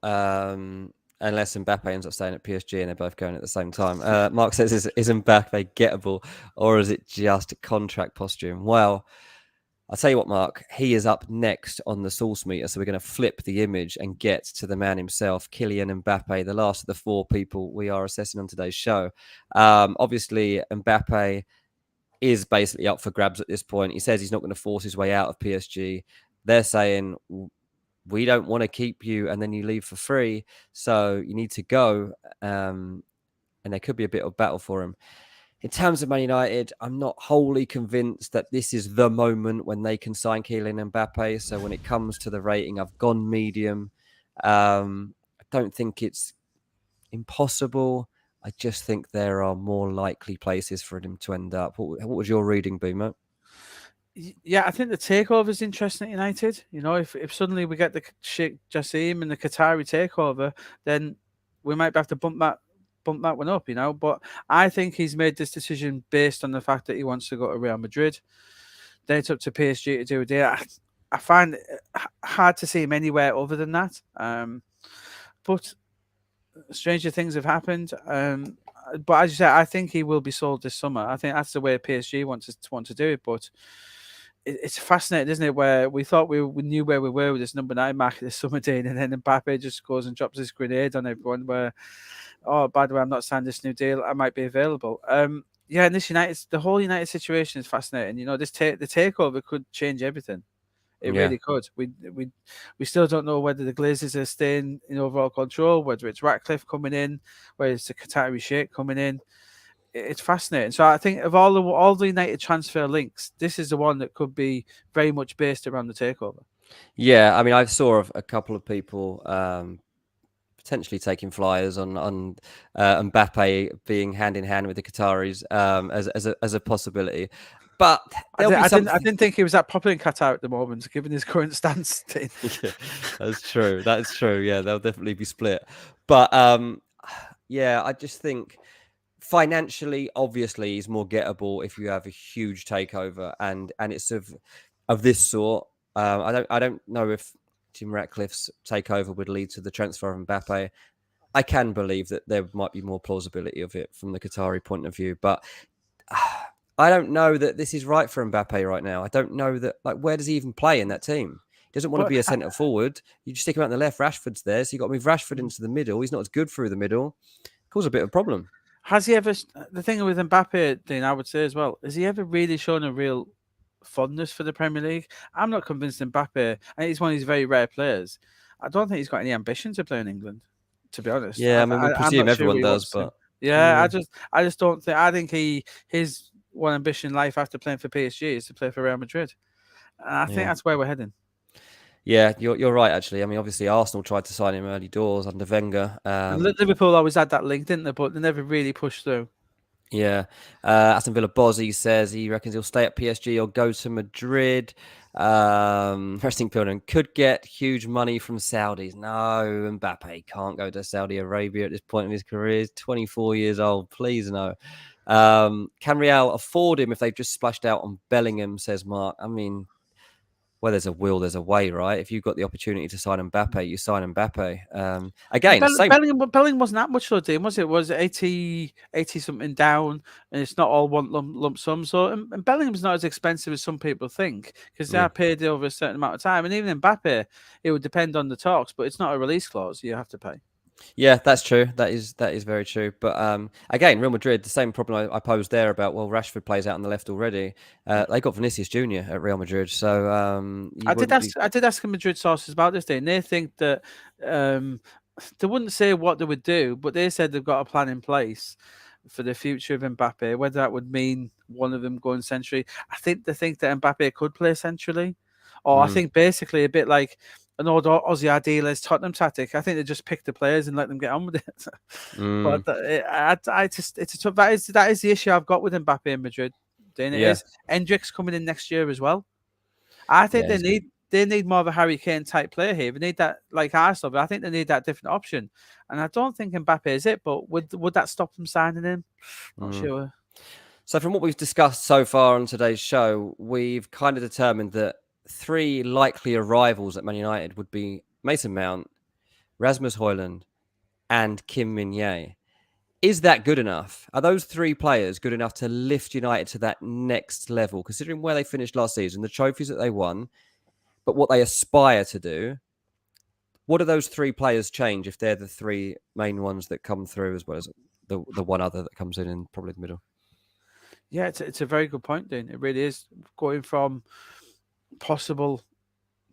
Unless Mbappe ends up staying at PSG and they're both going at the same time. Mark says, is Mbappe gettable or is it just contract posture? Well, I'll tell you what, Mark, he is up next on the source meter. So we're going to flip the image and get to the man himself, Kylian Mbappe, the last of the 4 people we are assessing on today's show. Obviously, Mbappe is basically up for grabs at this point. He says he's not going to force his way out of PSG. They're saying, we don't want to keep you and then you leave for free. So you need to go. And there could be a bit of battle for him. In terms of Man United, I'm not wholly convinced that this is the moment when they can sign Kylian Mbappe. So when it comes to the rating, I've gone medium. I don't think it's impossible. I just think there are more likely places for him to end up. What was your reading, Boomer? Yeah, I think the takeover is interesting at United. If suddenly we get the Sheikh Jassim and the Qatari takeover, then we might have to bump that one up, But I think he's made this decision based on the fact that he wants to go to Real Madrid. Then it's up to PSG to do a deal. I find it hard to see him anywhere other than that. But stranger things have happened. But as you said, I think he will be sold this summer. I think that's the way PSG want to do it. But it's fascinating, isn't it? Where we thought we knew where we were with this number 9 mark this summer, Dean, and then Mbappe just goes and drops this grenade on everyone. Where, by the way, I'm not signing this new deal. I might be available. And the whole United situation is fascinating. The takeover could change everything. It really could. We still don't know whether the Glazers are staying in overall control, whether it's Ratcliffe coming in, whether it's the Qatari Sheikh coming in. It's fascinating. So I think of all the United transfer links, this is the one that could be very much based around the takeover. Yeah, I mean, I saw a couple of people potentially taking flyers on Mbappe being hand in hand with the Qataris as a possibility. But I didn't think he was that popular in Qatar at the moment, given his current stance. Yeah, that's true. That's true. Yeah, they'll definitely be split. But I just think financially, obviously, he's more gettable if you have a huge takeover, and it's of this sort. I don't know if Jim Ratcliffe's takeover would lead to the transfer of Mbappe. I can believe that there might be more plausibility of it from the Qatari point of view, but I don't know that this is right for Mbappe right now. I don't know that, like, where does he even play in that team? He doesn't want to But be a centre forward. You just stick him out on the left. Rashford's there, so you got to move Rashford into the middle. He's not as good through the middle. Cause a bit of a problem. has he ever? The thing with Mbappe, Dean, I would say as well, has he ever really shown a real fondness for the Premier League? I'm not convinced Mbappe, and he's one of these very rare players. I don't think he's got any ambition to play in England. To be honest, Yeah, I mean, we I'm presume not sure what everyone he does, wants to. but Yeah, yeah, I just don't think. I think his one ambition in life after playing for PSG is to play for Real Madrid. And I think yeah. that's where we're heading. Yeah, you're right. Actually, I mean, obviously Arsenal tried to sign him early doors under Wenger. And Liverpool always had that link, didn't they? But they never really pushed through. Yeah. Aston Villa Bozzy says he reckons he'll stay at PSG or go to Madrid. Resting Pilgrim could get huge money from Saudis. No, Mbappe can't go to Saudi Arabia at this point in his career. He's 24 years old. Please no. Can Real afford him if they've just splashed out on Bellingham, says Mark. I mean, where there's a will, there's a way, right? If you've got the opportunity to sign Mbappe, you sign Mbappe. Again, same. Bellingham wasn't that much though, Dean, was it? It was 80 something down, and it's not all one lump sum. So, and Bellingham's not as expensive as some people think because they are paid over a certain amount of time. And even Mbappe, it would depend on the talks, but it's not a release clause you have to pay. Yeah, that's true. That is very true. But again, Real Madrid, the same problem I posed there about, well, Rashford plays out on the left already. They got Vinicius Junior at Real Madrid, so I did ask Madrid sources about this day, and they think that they wouldn't say what they would do, but they said they've got a plan in place for the future of Mbappe. Whether that would mean one of them going centrally, I think they think that Mbappe could play centrally, or I think basically a bit like an old Aussie Ardiles Tottenham tactic. I think they just pick the players and let them get on with it. But that is the issue I've got with Mbappe in Madrid. Then it is Hendricks coming in next year as well. I think they need more of a Harry Kane type player here. They need that, like Arsenal, but I think they need that different option. And I don't think Mbappe is it, but would that stop them signing him? Not sure. So from what we've discussed so far on today's show, we've kind of determined that 3 likely arrivals at Man United would be Mason Mount, Rasmus Hojlund, and Kim Min-jae. Is that good enough? Are those 3 players good enough to lift United to that next level, considering where they finished last season, the trophies that they won, but what they aspire to do? What do those 3 players change if they're the 3 main ones that come through, as well as the one other that comes in probably the middle? Yeah, it's a very good point, Dean. It really is. Going from possible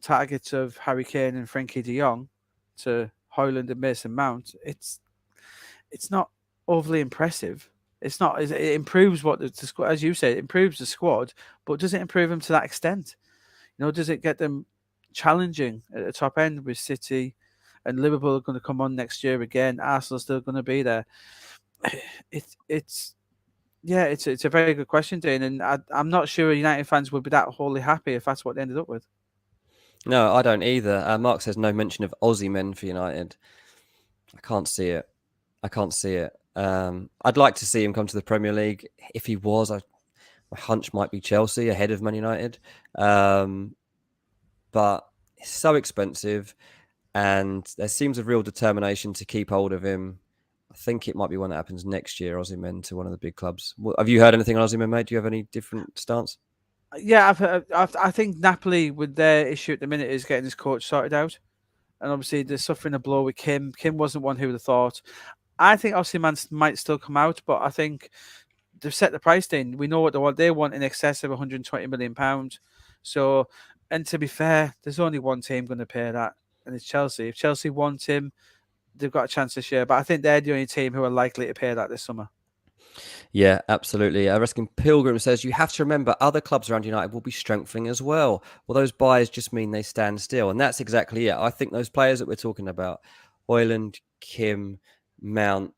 targets of Harry Kane and Frankie de Jong to Hojlund and Mason Mount, it's not overly impressive. It's not. It improves what the squad, as you say, it improves the squad, but does it improve them to that extent? Does it get them challenging at the top end with City and Liverpool are going to come on next year again? Arsenal's still going to be there. It's a very good question, Dean, and I'm not sure United fans would be that wholly happy if that's what they ended up with. No, I don't either. Mark says no mention of Osimhen for United. I can't see it. I'd like to see him come to the Premier League. If he was, my hunch might be Chelsea ahead of Man United. But it's so expensive, and there seems a real determination to keep hold of him. I think it might be one that happens next year, Osimhen to one of the big clubs. Have you heard anything on Osimhen, mate? Do you have any different stance? Yeah, I think Napoli, with their issue at the minute, is getting his coach sorted out. And obviously, they're suffering a blow with Kim. Kim wasn't one who would have thought. I think Osimhen might still come out, but I think they've set the price in. We know what they want. They want in excess of £120 million. So, and to be fair, there's only one team going to pay that, and it's Chelsea. If Chelsea want him, they've got a chance to share. But I think they're the only team who are likely to pay that this summer. Yeah, absolutely. Resting Pilgrim says you have to remember other clubs around United will be strengthening as well. Well, those buys just mean they stand still. And that's exactly it. I think those players that we're talking about, Hojlund, Kim, Mount,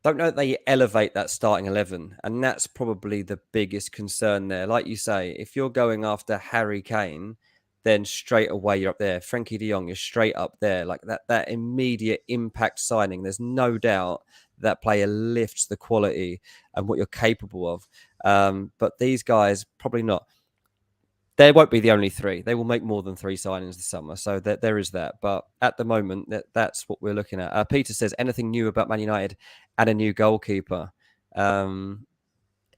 don't know that they elevate that starting 11. And that's probably the biggest concern there. Like you say, if you're going after Harry Kane, then straight away you're up there. Frankie de Jong is straight up there. Like that immediate impact signing. There's no doubt that player lifts the quality and what you're capable of. But these guys, probably not. They won't be the only three. They will make more than three signings this summer. So there is that. But at the moment, that's what we're looking at. Peter says, anything new about Man United and a new goalkeeper? What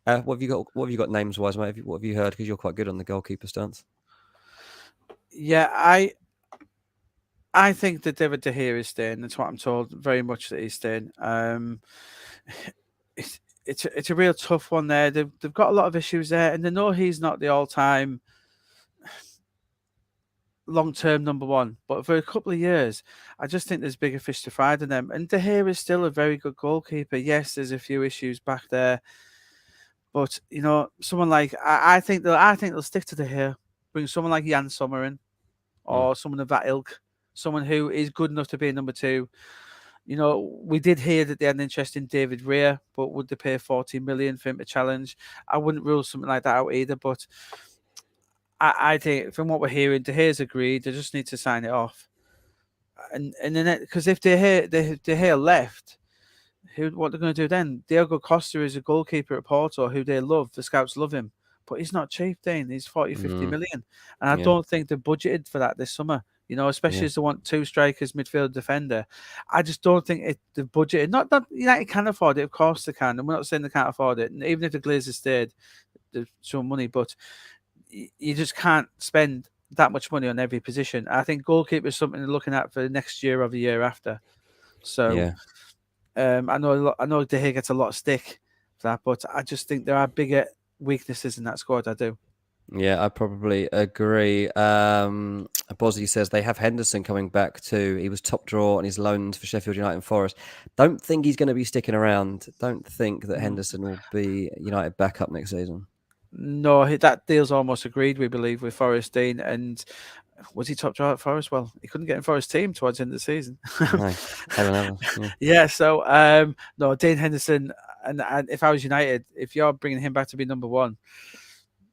have you got? What have you got names wise, mate? What have you heard? Because you're quite good on the goalkeeper stance. Yeah, I think that David De Gea is staying. That's what I'm told. Very much that he's staying. It's a real tough one there. They've got a lot of issues there, and they know he's not the all-time long-term number one. But for a couple of years, I just think there's bigger fish to fry than them. And De Gea is still a very good goalkeeper. Yes, there's a few issues back there, but someone like I think they'll stick to De Gea. Bring someone like Jan Sommer in, or someone of that ilk, someone who is good enough to be a number two. We did hear that they had an interest in David Raya, but would they pay 40 million for him to challenge? I wouldn't rule something like that out either, but I think from what we're hearing, De Gea's agreed. They just need to sign it off. And then, because if De Gea left, what they're going to do then? Diego Costa is a goalkeeper at Porto who they love. The scouts love him. But he's not cheap, Dean. He's 40, 50 million. And I don't think they've budgeted for that this summer. Especially as they want two strikers, midfield, defender. I just don't think they've budgeted. Not that United can afford it. Of course they can. And we're not saying they can't afford it. And even if the Glazers stayed, there's some money. But you just can't spend that much money on every position. I think goalkeeper is something they're looking at for next year or the year after. So I know De Gea gets a lot of stick for that. But I just think there are bigger weaknesses in that squad. I do. Yeah, I probably agree. Bosley says they have Henderson coming back too. He was top draw on his loans for Sheffield United and Forest. Don't think he's going to be sticking around. Don't think that Henderson will be United backup next season. No, that deal's almost agreed, we believe, with Forest, Dean. And was he top draw at Forest? Well, he couldn't get in Forest team towards the end of the season. No, never. Yeah, so no, Dean Henderson. And if I was United, if you're bringing him back to be number one,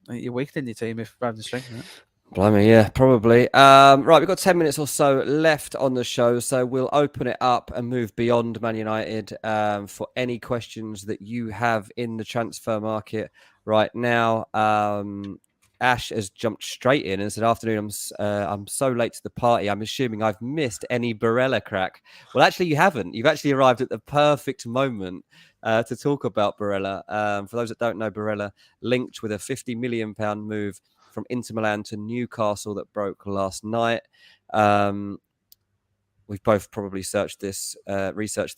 you're weakening your team rather than strengthening it. Blimey, yeah, probably. Right, we've got 10 minutes or so left on the show, so we'll open it up and move beyond Man United for any questions that you have in the transfer market right now. Ash has jumped straight in and said, "Afternoon, I'm so late to the party. I'm assuming I've missed any Barella crack." Well, actually, you haven't. You've actually arrived at the perfect moment to talk about Barella. For those that don't know, Barella linked with a £50 million move from Inter Milan to Newcastle that broke last night. We've both probably researched this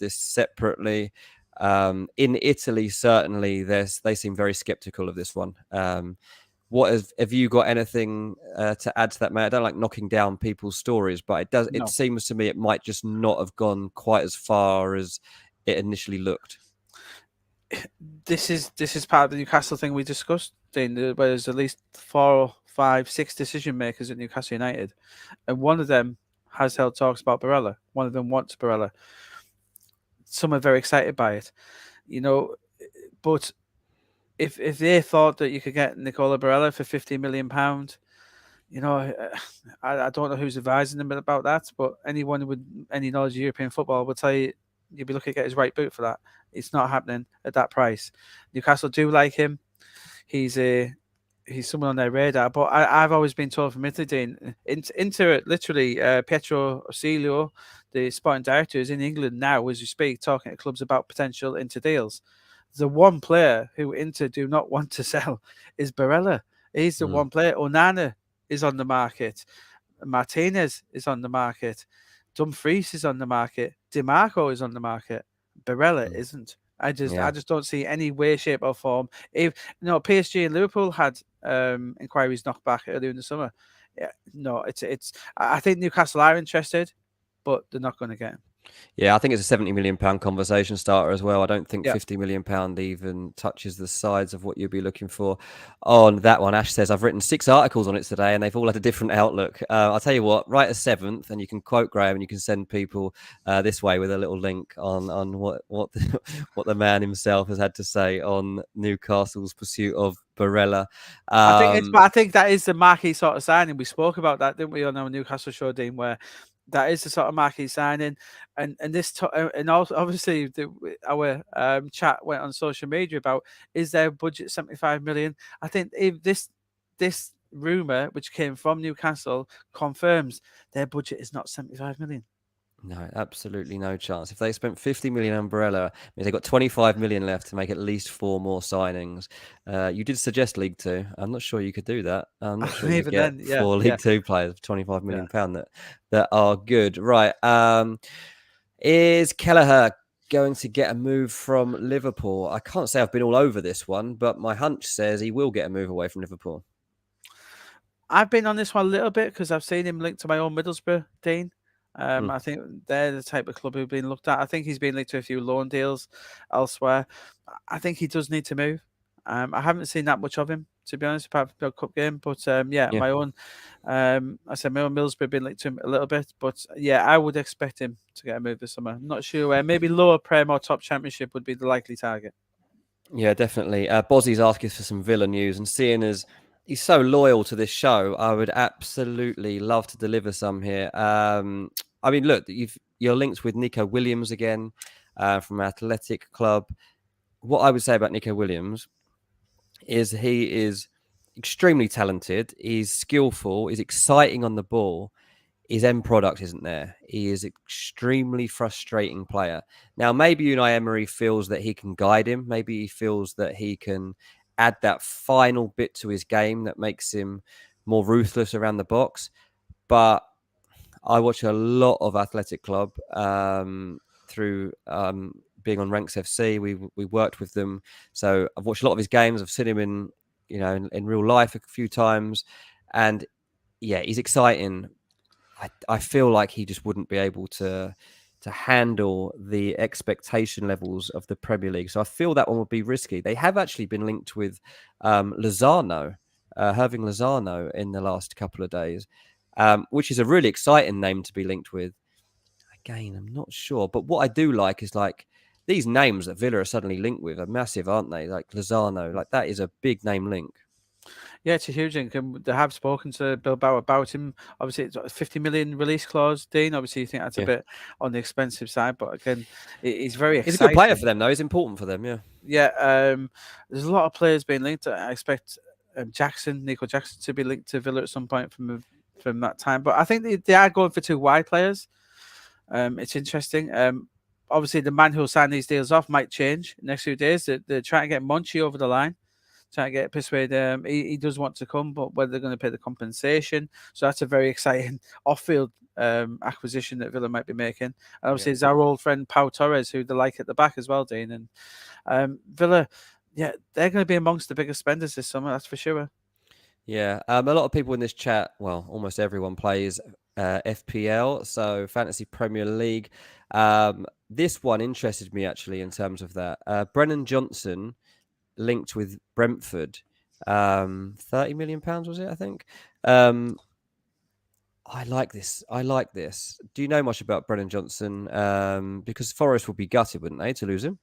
separately. In Italy, certainly, they seem very skeptical of this one. Have you got anything to add to that, mate? I don't like knocking down people's stories, but it does. No. It seems to me it might just not have gone quite as far as it initially looked. This is part of the Newcastle thing we discussed, Dean, where there's at least 4, 5, 6 decision makers at Newcastle United, and one of them has held talks about Barella. One of them wants Barella. Some are very excited by it, but if they thought that you could get Nicola Barella for £50 million, I don't know who's advising them about that, but anyone with any knowledge of European football will tell you you'd be looking to get his right boot for that. It's not happening at that price. Newcastle do like him. He's someone on their radar, but I've always been told from Italy, Dean, Inter literally, Pietro Osilio, the sporting director, is in England now as we speak, talking to clubs about potential Inter deals. The one player who Inter do not want to sell is Barella. He's the one player. Onana is on the market. Martinez is on the market. Dumfries is on the market. DiMarco is on the market. Barella isn't. I just don't see any way, shape, or form. If PSG and Liverpool had inquiries knocked back earlier in the summer. Yeah, no, it's. I think Newcastle are interested, but they're not going to get him. Yeah, I think it's a £70 million conversation starter as well. I don't think £50 million even touches the sides of what you'd be looking for on that one. Ash says, I've written 6 articles on it today and they've all had a different outlook. I'll tell you what, write a 7th and you can quote Graeme and you can send people this way with a little link on what the man himself has had to say on Newcastle's pursuit of Barella. I think that is the marquee sort of signing. We spoke about that, didn't we, on our Newcastle show, Dean, where that is the sort of marquee signing, and also obviously our chat went on social media about, is their budget 75 million? I think if this rumour, which came from Newcastle, confirms their budget is not 75 million. No, absolutely no chance. If they spent 50 million on Barella, means they've got 25 million left to make at least 4 more signings. You did suggest League Two. I'm not sure you could do that. I'm not sure you could Even get then, yeah, 4 yeah, League Two players for 25 yeah. million pound that are good. Right. Is Kelleher going to get a move from Liverpool? I can't say I've been all over this one, but my hunch says he will get a move away from Liverpool. I've been on this one a little bit because I've seen him linked to my own Middlesbrough, Dean. Hmm. I think they're the type of club who've been looked at. I think he's been linked to a few loan deals elsewhere. I think he does need to move. I haven't seen that much of him, to be honest, apart from the Cup game. But Yeah. my own, I said my own Middlesbrough been linked to him a little bit. But yeah, I would expect him to get a move this summer. I'm not sure where. Maybe lower Prem or top Championship would be the likely target. Yeah, definitely. Bozzy's asking for some Villa news, and seeing as he's so loyal to this show, I would absolutely love to deliver some here. I mean, look, you're linked with Nico Williams again from Athletic Club. What I would say about Nico Williams is he is extremely talented. He's skillful. He's exciting on the ball. His end product isn't there. He is an extremely frustrating player. Now, maybe Unai Emery feels that he can guide him. Maybe he feels that he can add that final bit to his game that makes him more ruthless around the box. But I watch a lot of Athletic Club through being on Ranks FC. We worked with them, so I've watched a lot of his games. I've seen him in real life a few times, and yeah, he's exciting. I feel like he just wouldn't be able to handle the expectation levels of the Premier League. So I feel that one would be risky. They have actually been linked with Lozano, Irving Lozano in the last couple of days, which is a really exciting name to be linked with. Again, I'm not sure. But what I do like is like these names that Villa are suddenly linked with are massive, aren't they? Like Lozano, like that is a big name link. Yeah, it's a huge income. They have spoken to Bilbao about him. Obviously, it's a 50 million release clause, Dean. Obviously, you think that's a bit on the expensive side, but again, he's very exciting. He's a good player for them, though. He's important for them, yeah. Yeah, there's a lot of players being linked. I expect Nico Jackson, to be linked to Villa at some point from that time. But I think they are going for 2 wide players. It's interesting. Obviously, the man who'll sign these deals off might change next few days. They're trying to get Monchi over the line. Trying to get persuade he does want to come, but whether they're going to pay the compensation. So that's a very exciting off-field acquisition that Villa might be making. And obviously, it's our old friend Pau Torres, who they like at the back as well, Dean. And Villa, yeah, they're going to be amongst the biggest spenders this summer, that's for sure. Yeah, a lot of people in this chat, well, almost everyone plays FPL, so Fantasy Premier League. This one interested me actually in terms of that. Brennan Johnson linked with Brentford, £30 million was it? I think. I like this. Do you know much about Brennan Johnson? Because Forest would be gutted, wouldn't they, to lose him?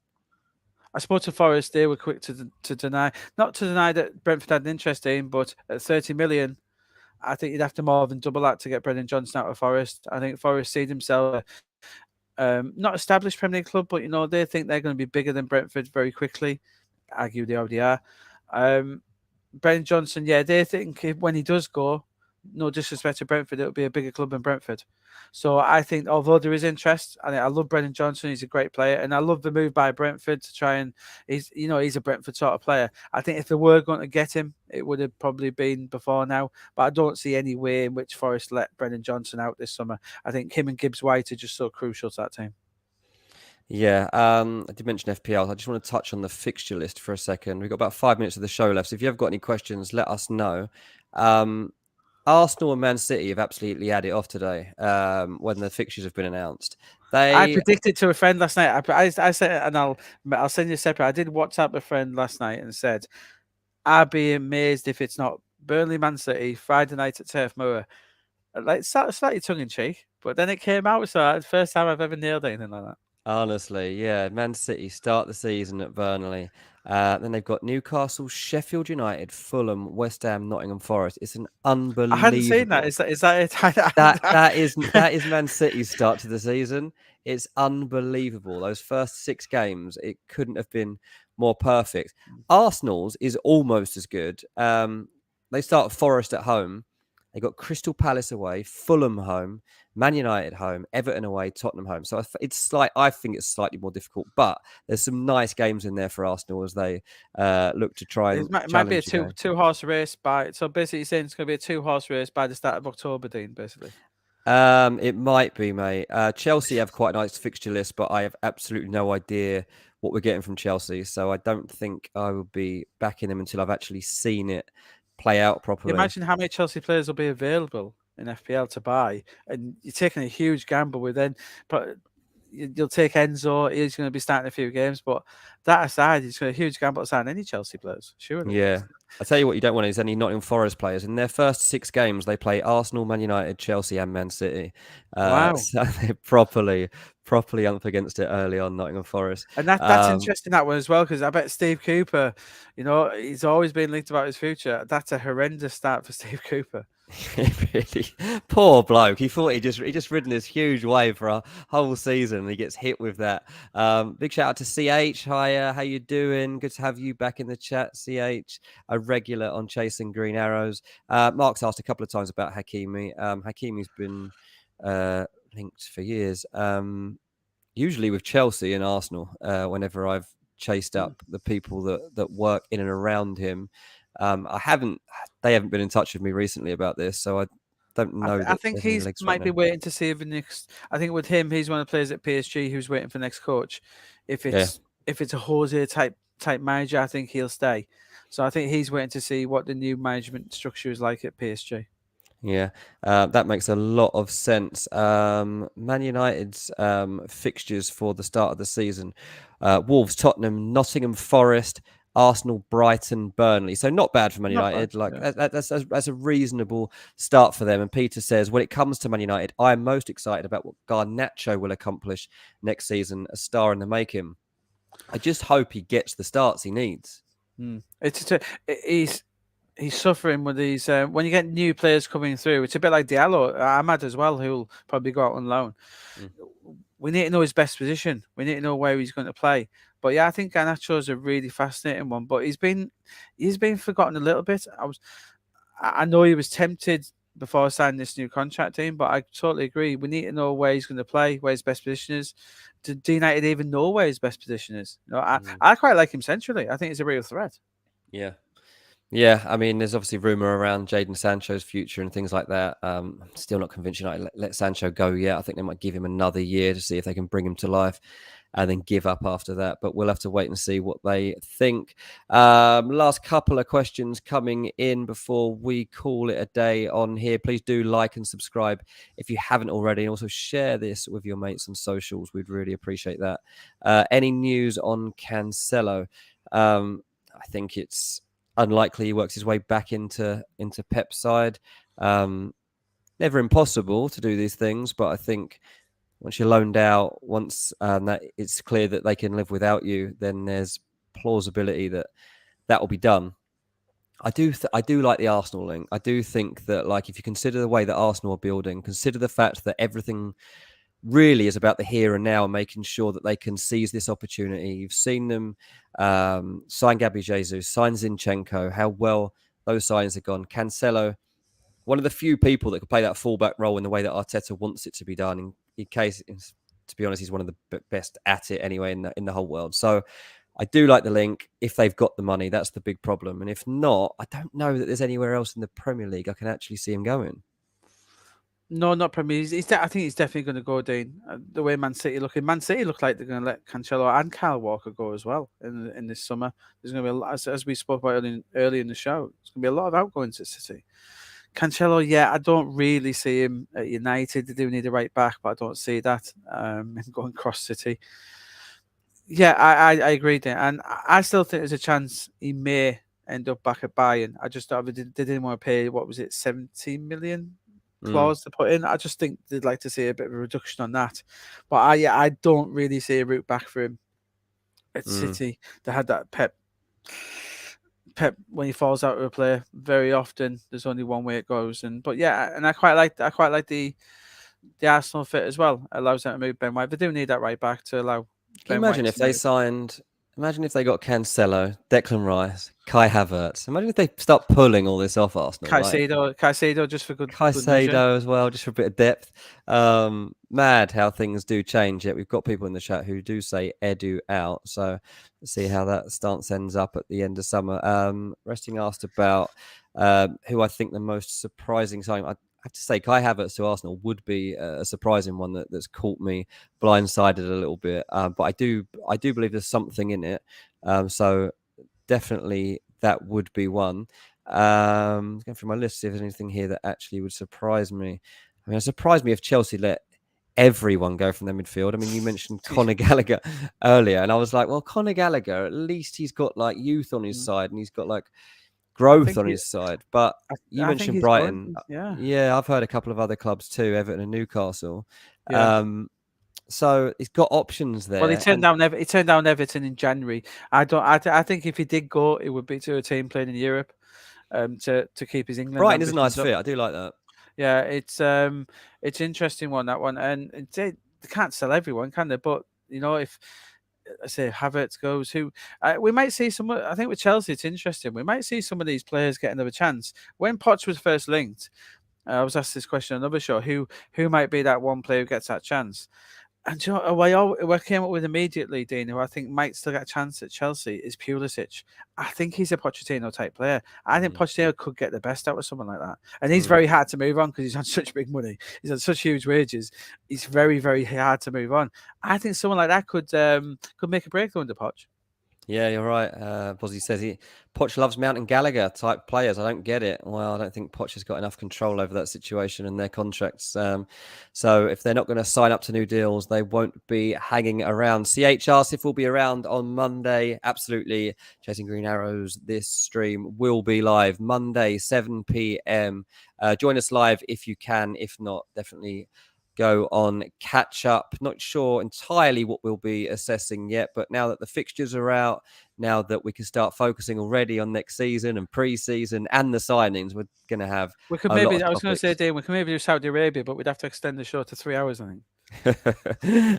I suppose to Forest, they were quick to deny, not to deny that Brentford had an interest in, but at 30 million, I think you'd have to more than double that to get Brennan Johnson out of Forest. I think Forest see themselves not established Premier League club, but they think they're going to be bigger than Brentford very quickly. Argue they already are. Brennan Johnson, yeah, they think when he does go, no disrespect to Brentford, it'll be a bigger club than Brentford. So I think, although there is interest, I love Brennan Johnson. He's a great player, and I love the move by Brentford to try and he's a Brentford sort of player. I think if they were going to get him, it would have probably been before now. But I don't see any way in which Forest let Brennan Johnson out this summer. I think him and Gibbs White are just so crucial to that team. Yeah, I did mention FPL. I just want to touch on the fixture list for a second. We've got about 5 minutes of the show left. So if you have got any questions, let us know. Arsenal and Man City have absolutely had it off today when the fixtures have been announced. I predicted to a friend last night. I said, and I'll send you a separate. I did WhatsApp a friend last night and said, I'd be amazed if it's not Burnley, Man City, Friday night at Turf Moor. Like slightly tongue in cheek, but then it came out. So it's the first time I've ever nailed anything like that. Honestly, yeah. Man City start the season at Burnley. Then they've got Newcastle, Sheffield United, Fulham, West Ham, Nottingham Forest. It's an unbelievable. I hadn't seen that. Is that it? that is Man City's start to the season. It's unbelievable. Those first 6 games, it couldn't have been more perfect. Arsenal's is almost as good. they start Forest at home. They got Crystal Palace away, Fulham home, Man United home, Everton away, Tottenham home. So I think it's slightly more difficult, but there's some nice games in there for Arsenal as they look to try and It might be a challenge again. two horse race by. So basically, you're saying it's going to be a 2-horse race by the start of October, Dean. Basically. It might be, mate. Chelsea have quite a nice fixture list, but I have absolutely no idea what we're getting from Chelsea. So I don't think I will be backing them until I've actually seen it play out properly. Imagine how many Chelsea players will be available in FPL to buy, and you're taking a huge gamble with then. But you'll take Enzo. He's going to be starting a few games, but that aside, he's got a huge gamble to sign any Chelsea players. Surely. Yeah. I tell you what, you don't want is any Nottingham Forest players. In their first 6 games, they play Arsenal, Man United, Chelsea, and Man City. Wow. So they're properly up against it early on, Nottingham Forest. And that's interesting, that one as well, because I bet Steve Cooper, he's always been linked about his future. That's a horrendous start for Steve Cooper. Really, poor bloke. He thought he just ridden this huge wave for a whole season, and he gets hit with that. Big shout out to CH. Hi, how you doing? Good to have you back in the chat, CH. A regular on Chasing Green Arrows. Mark's asked a couple of times about Hakimi. Hakimi's been linked for years. Usually with Chelsea and Arsenal. Whenever I've chased up the people that work in and around him. They haven't been in touch with me recently about this, so I don't know. I think he might be waiting to see if the next. I think with him, he's one of the players at PSG who's waiting for the next coach. If it's a Jose type manager, I think he'll stay. So I think he's waiting to see what the new management structure is like at PSG. Yeah, that makes a lot of sense. Man United's fixtures for the start of the season: Wolves, Tottenham, Nottingham Forest, Arsenal, Brighton, Burnley. So not bad for Man United. That's a reasonable start for them. And Peter says, when it comes to Man United, I am most excited about what Garnacho will accomplish next season, a star in the making. I just hope he gets the starts he needs. He's suffering with these. When you get new players coming through, it's a bit like Diallo, Ahmad as well, who'll probably go out on loan. We need to know his best position. We need to know where he's going to play. But yeah, I think Garnacho is a really fascinating one. But he's been forgotten a little bit. I know he was tempted before signing this new contract team, but I totally agree. We need to know where he's going to play, where his best position is. Do United even know where his best position is? I quite like him centrally. I think he's a real threat. Yeah. Yeah, I mean, there's obviously rumour around Jadon Sancho's future and things like that. I'm still not convinced United let Sancho go yet. I think they might give him another year to see if they can bring him to life and then give up after that. But we'll have to wait and see what they think. Last couple of questions coming in before we call it a day on here. Please do like and subscribe if you haven't already. And also share this with your mates on socials. We'd really appreciate that. Any news on Cancelo? I think it's unlikely he works his way back into Pep's side. Never impossible to do these things, but I think once you're loaned out, once that it's clear that they can live without you, then there's plausibility that will be done. I do like the Arsenal link. I do think that, like, if you consider the way that Arsenal are building, consider the fact that everything really is about the here and now and making sure that they can seize this opportunity. You've seen them sign Gabby Jesus, sign Zinchenko, how well those signings have gone. Cancelo, one of the few people that can play that fullback role in the way that Arteta wants it to be done. In case, to be honest, he's one of the best at it anyway in the whole world. So I do like the link. If they've got the money, that's the big problem. And if not, I don't know that there's anywhere else in the Premier League I can actually see him going. No, not Premier. I think he's definitely going to go, Dean. The way Man City look like they're going to let Cancelo and Kyle Walker go as well in this summer. There's going to be a lot, as we spoke about early in the show. There's going to be a lot of outgoings at City. Cancelo, yeah, I don't really see him at United. They do need a right back, but I don't see that him going cross City. Yeah, I agree there, and I still think there's a chance he may end up back at Bayern. I just thought they didn't want to pay, what was it, 17 million clause to put in. I just think they'd like to see a bit of a reduction on that. But I don't really see a route back for him at City. They had that Pep, when he falls out of a player, very often there's only one way it goes. But I quite like the Arsenal fit as well. Allows them to move Ben White. They do need that right back to allow. Can you imagine if they signed Imagine if they got Cancelo, Declan Rice, Kai Havertz. Imagine if they start pulling all this off Arsenal. Like Caicedo, just for good measure. Caicedo as well, just for a bit of depth. Mad how things do change. Yet we've got people in the chat who do say Edu out. So let's see how that stance ends up at the end of summer. Resting asked about who I think the most surprising signing. I have to say Kai Havertz to Arsenal would be a surprising one that's caught me blindsided a little bit. But I do believe there's something in it. So definitely that would be one. Going through my list, see if there's anything here that actually would surprise me. I mean, it surprised me if Chelsea let everyone go from their midfield. I mean, you mentioned Conor Gallagher earlier, and I was like, well, Conor Gallagher, at least he's got like youth on his side, and he's got like growth on his side. But you mentioned Brighton. Yeah, I've heard a couple of other clubs too, Everton and Newcastle. Yeah. So he's got options there. Well, he turned down Everton in January. I think if he did go, it would be to a team playing in Europe, to keep his England. Brighton is a nice fit. I do like that. Yeah, it's interesting one, that one, and they can't sell everyone, can they? But if I say Havertz goes, we might see some. I think with Chelsea, it's interesting. We might see some of these players get another chance. When Poch was first linked, I was asked this question on another show: who might be that one player who gets that chance? And I came up with immediately, Dean, who I think might still get a chance at Chelsea, is Pulisic. I think he's a Pochettino type player. I think Pochettino could get the best out of someone like that. And he's very hard to move on because he's on such big money. He's on such huge wages. He's very, very hard to move on. I think someone like that could make a breakthrough under Poch. Yeah, you're right. Bozzy says Poch loves Mount and Gallagher type players. I don't get it. Well, I don't think Poch has got enough control over that situation and their contracts. So if they're not going to sign up to new deals, they won't be hanging around. CH asks if we'll be around on Monday. Absolutely. Chasing Green Arrows. This stream will be live Monday, 7 p.m. Join us live if you can. If not, definitely go on catch up. Not sure entirely what we'll be assessing yet, but now that the fixtures are out, now that we can start focusing already on next season and pre-season and the signings, we're going to have. We could maybe. I was going to say, Dean, we can maybe do Saudi Arabia, but we'd have to extend the show to 3 hours, I think.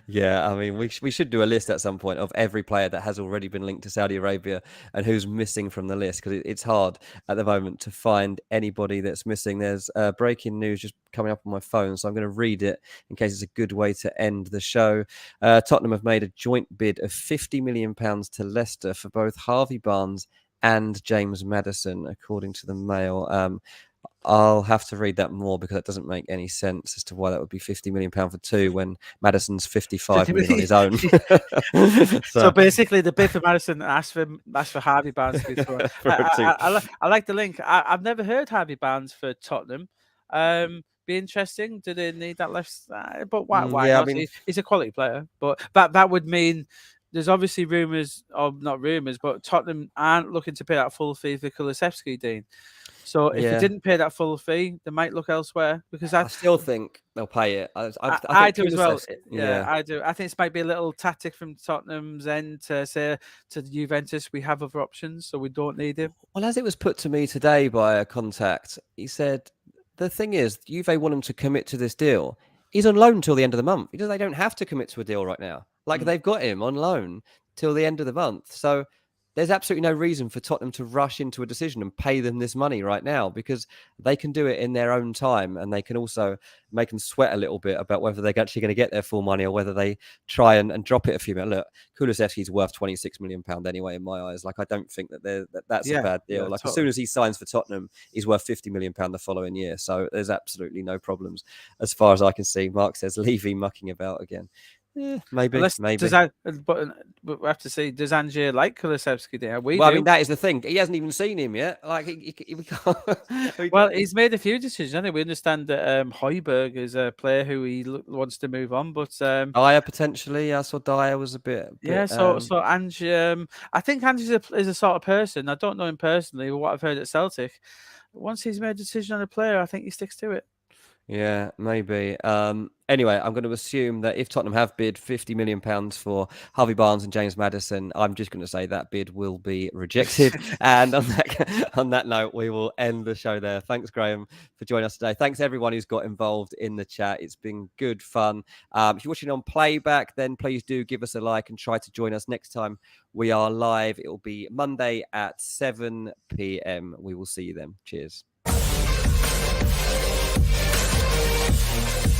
Yeah, I mean, we should do a list at some point of every player that has already been linked to Saudi Arabia and who's missing from the list, because it's hard at the moment to find anybody that's missing. There's breaking news just coming up on my phone, so I'm going to read it in case it's a good way to end the show. Tottenham have made a joint bid of £50 million to Leicester for both Harvey Barnes and James Maddison, according to the Mail. I'll have to read that more because that doesn't make any sense as to why that would be £50 million for two when Maddison's 55 million on his own. So basically, the bid for Maddison asked for Harvey Barnes to be thrown. I like the link. I've never heard Harvey Barnes for Tottenham. Be interesting. Do they need that left? But why not? I mean, he's a quality player. But that would mean there's obviously rumours, or not rumours, but Tottenham aren't looking to pay that full fee for Kulusevski, Dean. So if they didn't pay that full fee, they might look elsewhere, because I still think they'll pay it. I do as well. Yeah, I do. I think this might be a little tactic from Tottenham's end to say to Juventus, we have other options, so we don't need him. Well, as it was put to me today by a contact, he said, the thing is, Juve want him to commit to this deal. He's on loan till the end of the month. Because they don't have to commit to a deal right now. Like they've got him on loan till the end of the month. So there's absolutely no reason for Tottenham to rush into a decision and pay them this money right now, because they can do it in their own time, and they can also make them sweat a little bit about whether they're actually going to get their full money or whether they try and drop it a few minutes. Look, Kulusevski's worth £26 million anyway in my eyes. Like, I don't think that's a bad deal. Like, totally. As soon as he signs for Tottenham, he's worth £50 million the following year. So there's absolutely no problems as far as I can see. Mark says Levy mucking about again. Yeah, maybe. But we have to see, does Angier like Kulusevski there? I mean, that is the thing. He hasn't even seen him yet. Like, we can't. Well, he's made a few decisions. I think we understand that Hojlund is a player who he wants to move on, but Dyer potentially. I saw Dyer was a bit. So Angier, I think Angier is a sort of person. I don't know him personally, but what I've heard at Celtic, once he's made a decision on a player, I think he sticks to it. Yeah, maybe. Anyway, I'm going to assume that if Tottenham have bid £50 million for Harvey Barnes and James Maddison, I'm just going to say that bid will be rejected. And on that note, we will end the show there. Thanks, Graeme, for joining us today. Thanks everyone who's got involved in the chat. It's been good fun. If you're watching on playback, then please do give us a like and try to join us next time we are live. It will be Monday at 7 p.m. We will see you then. Cheers.